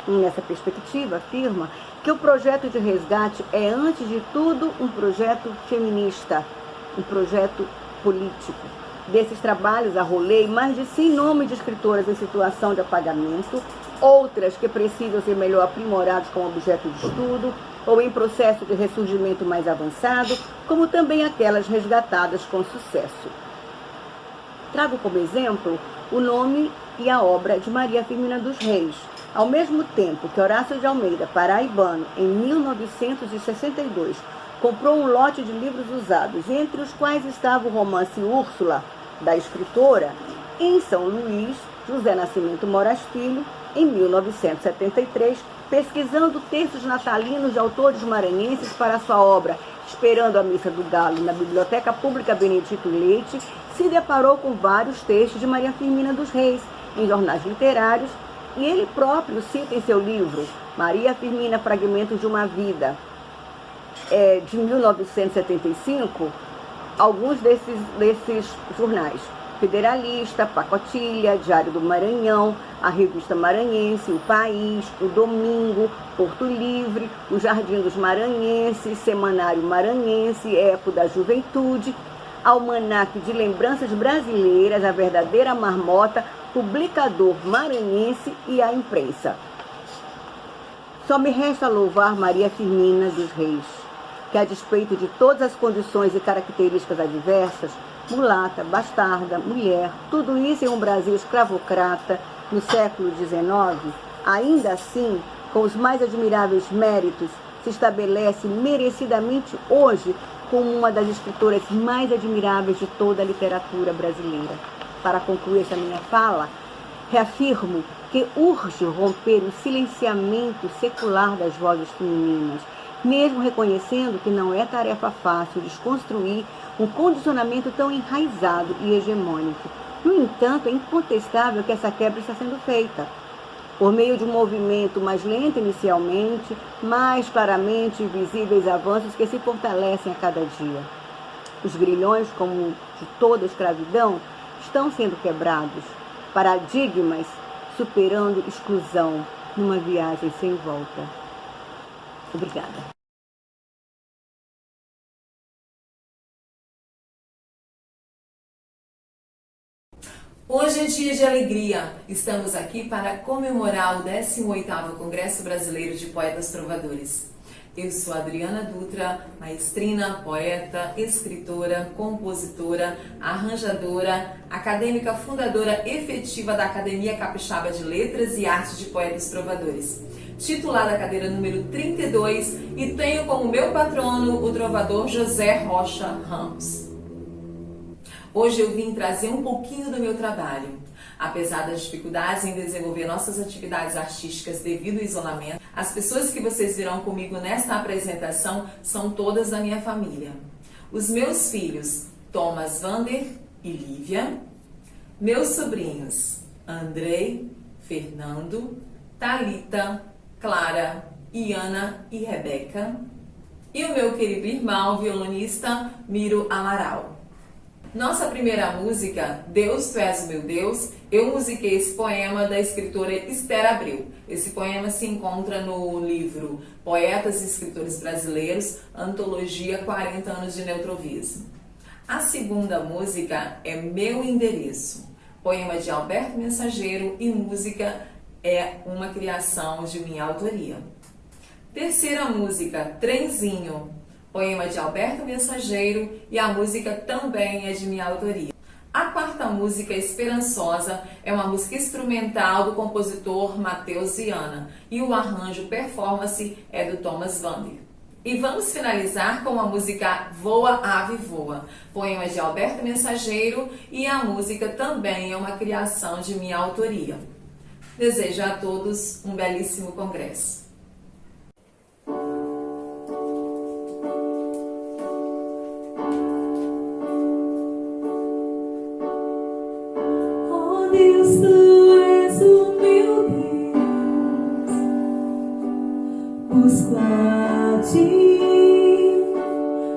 Nessa perspectiva, afirma que o projeto de resgate é, antes de tudo, um projeto feminista, um projeto político. Desses trabalhos, arrolei mais de 100 nomes de escritoras em situação de apagamento, outras que precisam ser melhor aprimoradas como objeto de estudo, ou em processo de ressurgimento mais avançado, como também aquelas resgatadas com sucesso. Trago como exemplo o nome e a obra de Maria Firmina dos Reis. Ao mesmo tempo que Horácio de Almeida, paraibano, em 1962, comprou um lote de livros usados, entre os quais estava o romance Úrsula, da escritora, em São Luís, José Nascimento Moraes Filho, em 1973, pesquisando textos natalinos de autores maranhenses para sua obra Esperando a Missa do Galo, na Biblioteca Pública Benedito Leite, se deparou com vários textos de Maria Firmina dos Reis, em jornais literários, e ele próprio cita em seu livro Maria Firmina, Fragmentos de uma Vida, de 1975, alguns desses jornais: Federalista, Pacotilha, Diário do Maranhão, a Revista Maranhense, O País, O Domingo, Porto Livre, O Jardim dos Maranhenses, Semanário Maranhense, Eco da Juventude, Almanaque de Lembranças Brasileiras, A Verdadeira Marmota, Publicador Maranhense e a Imprensa. Só me resta louvar Maria Firmina dos Reis, que, a despeito de todas as condições e características adversas, mulata, bastarda, mulher, tudo isso em um Brasil escravocrata no século XIX, ainda assim, com os mais admiráveis méritos, se estabelece merecidamente hoje como uma das escritoras mais admiráveis de toda a literatura brasileira. Para concluir essa minha fala, reafirmo que urge romper o silenciamento secular das vozes femininas, mesmo reconhecendo que não é tarefa fácil desconstruir um condicionamento tão enraizado e hegemônico. No entanto, é incontestável que essa quebra está sendo feita, por meio de um movimento mais lento inicialmente, mais claramente visíveis avanços que se fortalecem a cada dia. Os grilhões, como de toda a escravidão, estão sendo quebrados, paradigmas superando exclusão numa viagem sem volta. Obrigada. Hoje é dia de alegria. Estamos aqui para comemorar o 18º Congresso Brasileiro de Poetas Trovadores. Eu sou Adriana Dutra, maestrina, poeta, escritora, compositora, arranjadora, acadêmica fundadora efetiva da Academia Capixaba de Letras e Artes de Poetas Trovadores, titular da cadeira número 32, e tenho como meu patrono o trovador José Rocha Ramos. Hoje eu vim trazer um pouquinho do meu trabalho. Apesar das dificuldades em desenvolver nossas atividades artísticas devido ao isolamento, as pessoas que vocês virão comigo nesta apresentação são todas da minha família. Os meus filhos, Thomas Vander e Lívia, meus sobrinhos, Andrei, Fernando, Thalita, Clara, Iana e Rebeca, e o meu querido irmão, violonista, Miro Amaral. Nossa primeira música, Deus, Tu És o Meu Deus, eu musiquei esse poema da escritora Esther Abreu. Esse poema se encontra no livro Poetas e Escritores Brasileiros, Antologia 40 anos de Neutrovismo. A segunda música é Meu Endereço, poema de Alberto Mensageiro e música é uma criação de minha autoria. Terceira música, Trenzinho, poema de Alberto Mensageiro e a música também é de minha autoria. A quarta música, Esperançosa, é uma música instrumental do compositor Matheus Viana e o arranjo performance é do Thomas Vander. E vamos finalizar com a música Voa Ave Voa, poema de Alberto Mensageiro e a música também é uma criação de minha autoria. Desejo a todos um belíssimo congresso. Deus, Tu és o meu Deus, busco a Ti,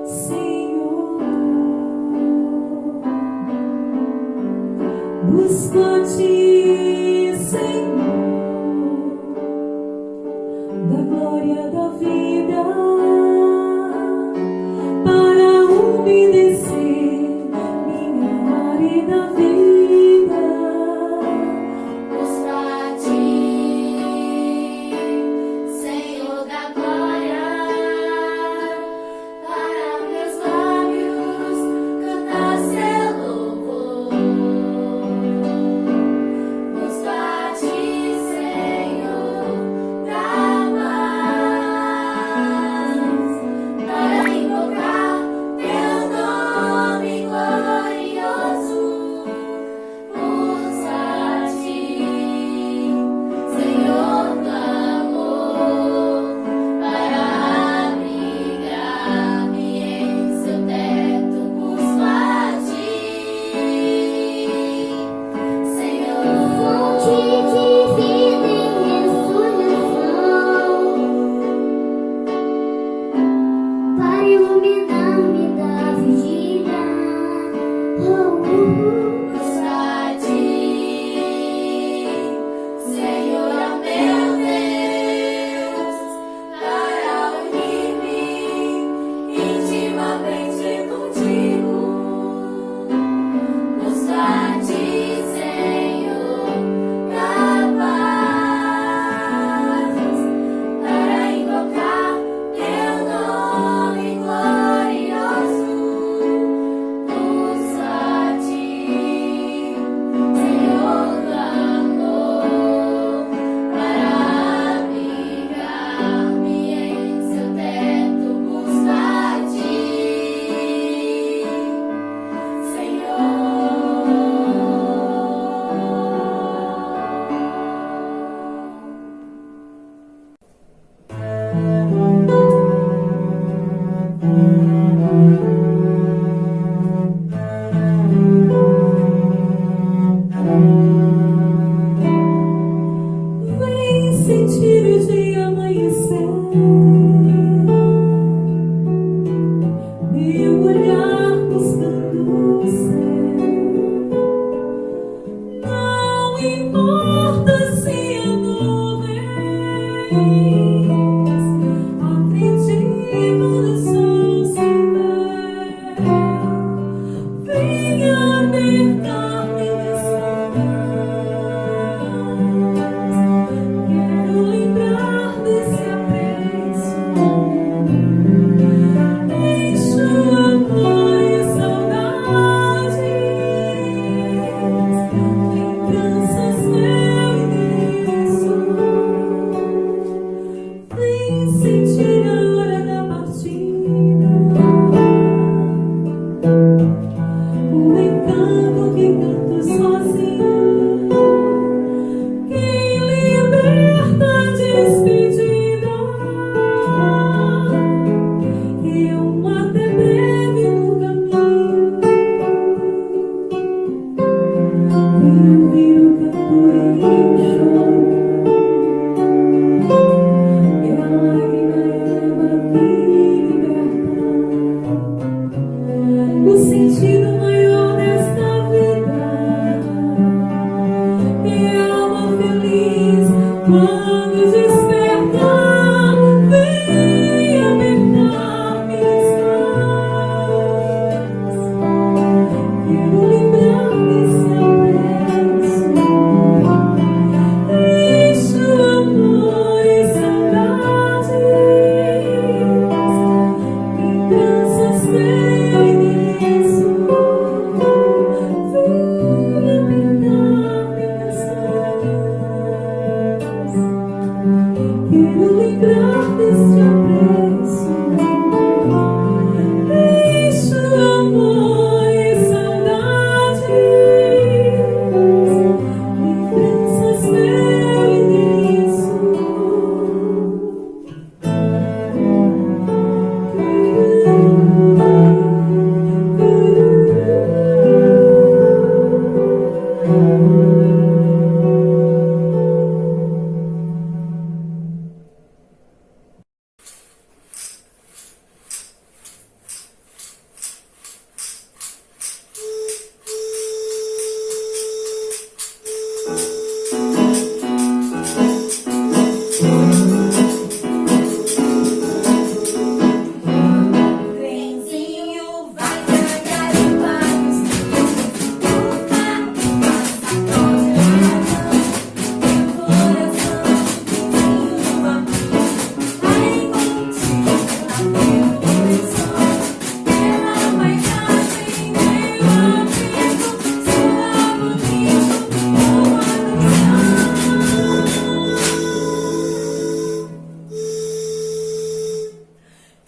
Senhor, busco a Ti, Senhor, da glória da vida, para umedecer minha árida vida. Glorioso,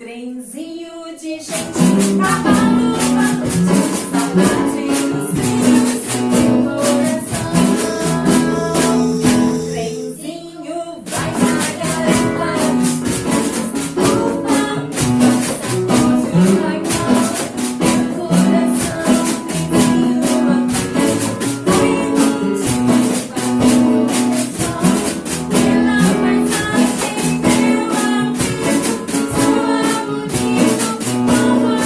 trenzinho de gente, cavalo valente, saudade no seio do seu coração. Trenzinho vai na garapa, ufa, sacode vai calma, meu coração, trenzinho vaqueiro, vai contigo, vai proteção, pela paisagem, meu amigo, soa bonito, como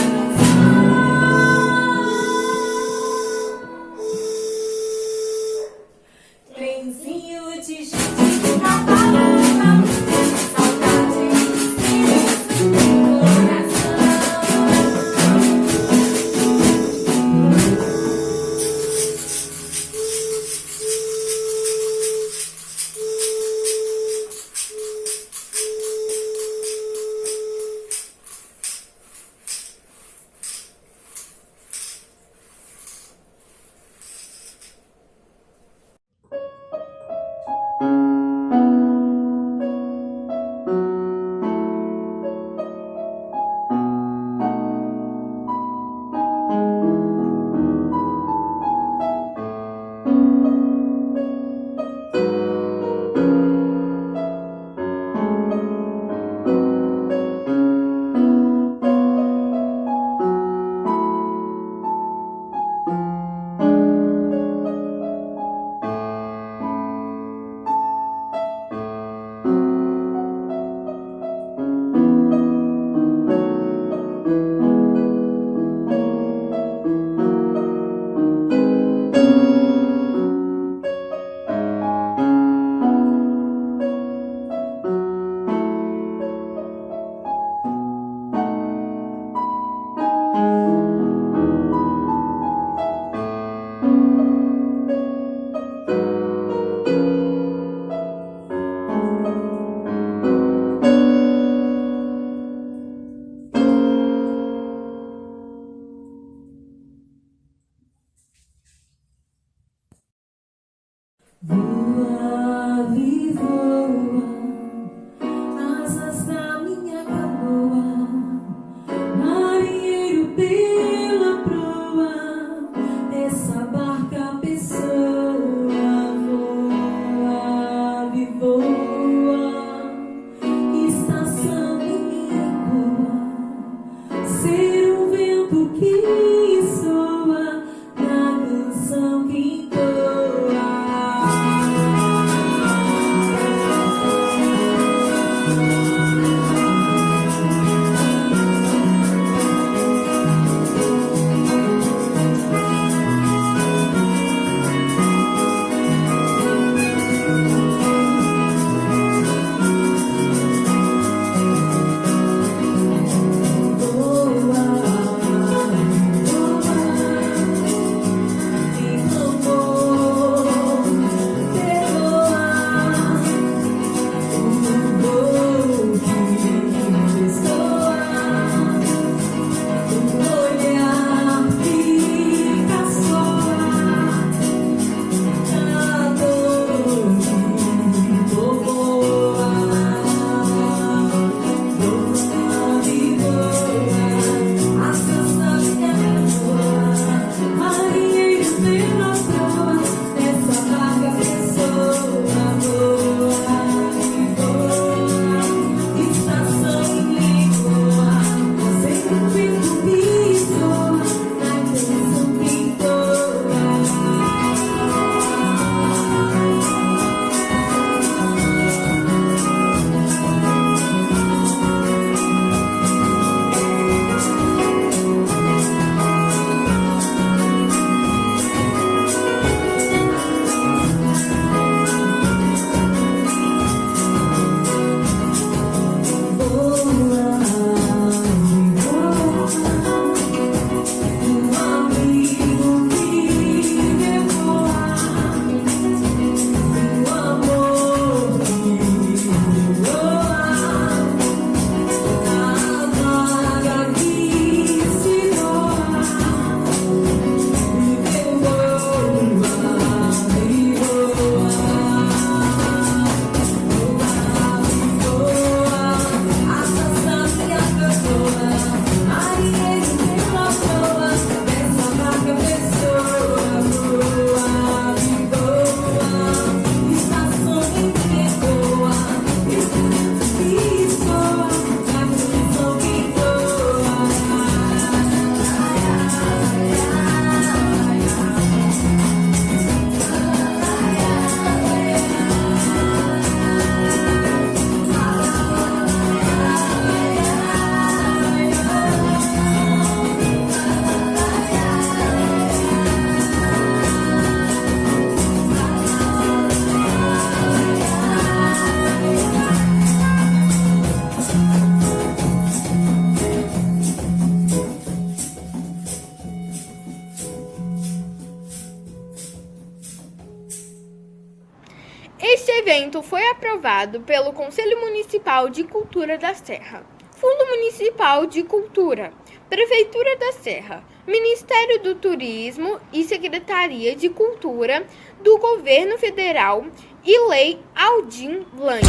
evento foi aprovado pelo Conselho Municipal de Cultura da Serra, Fundo Municipal de Cultura, Prefeitura da Serra, Ministério do Turismo e Secretaria de Cultura do Governo Federal e Lei Aldir Blanc.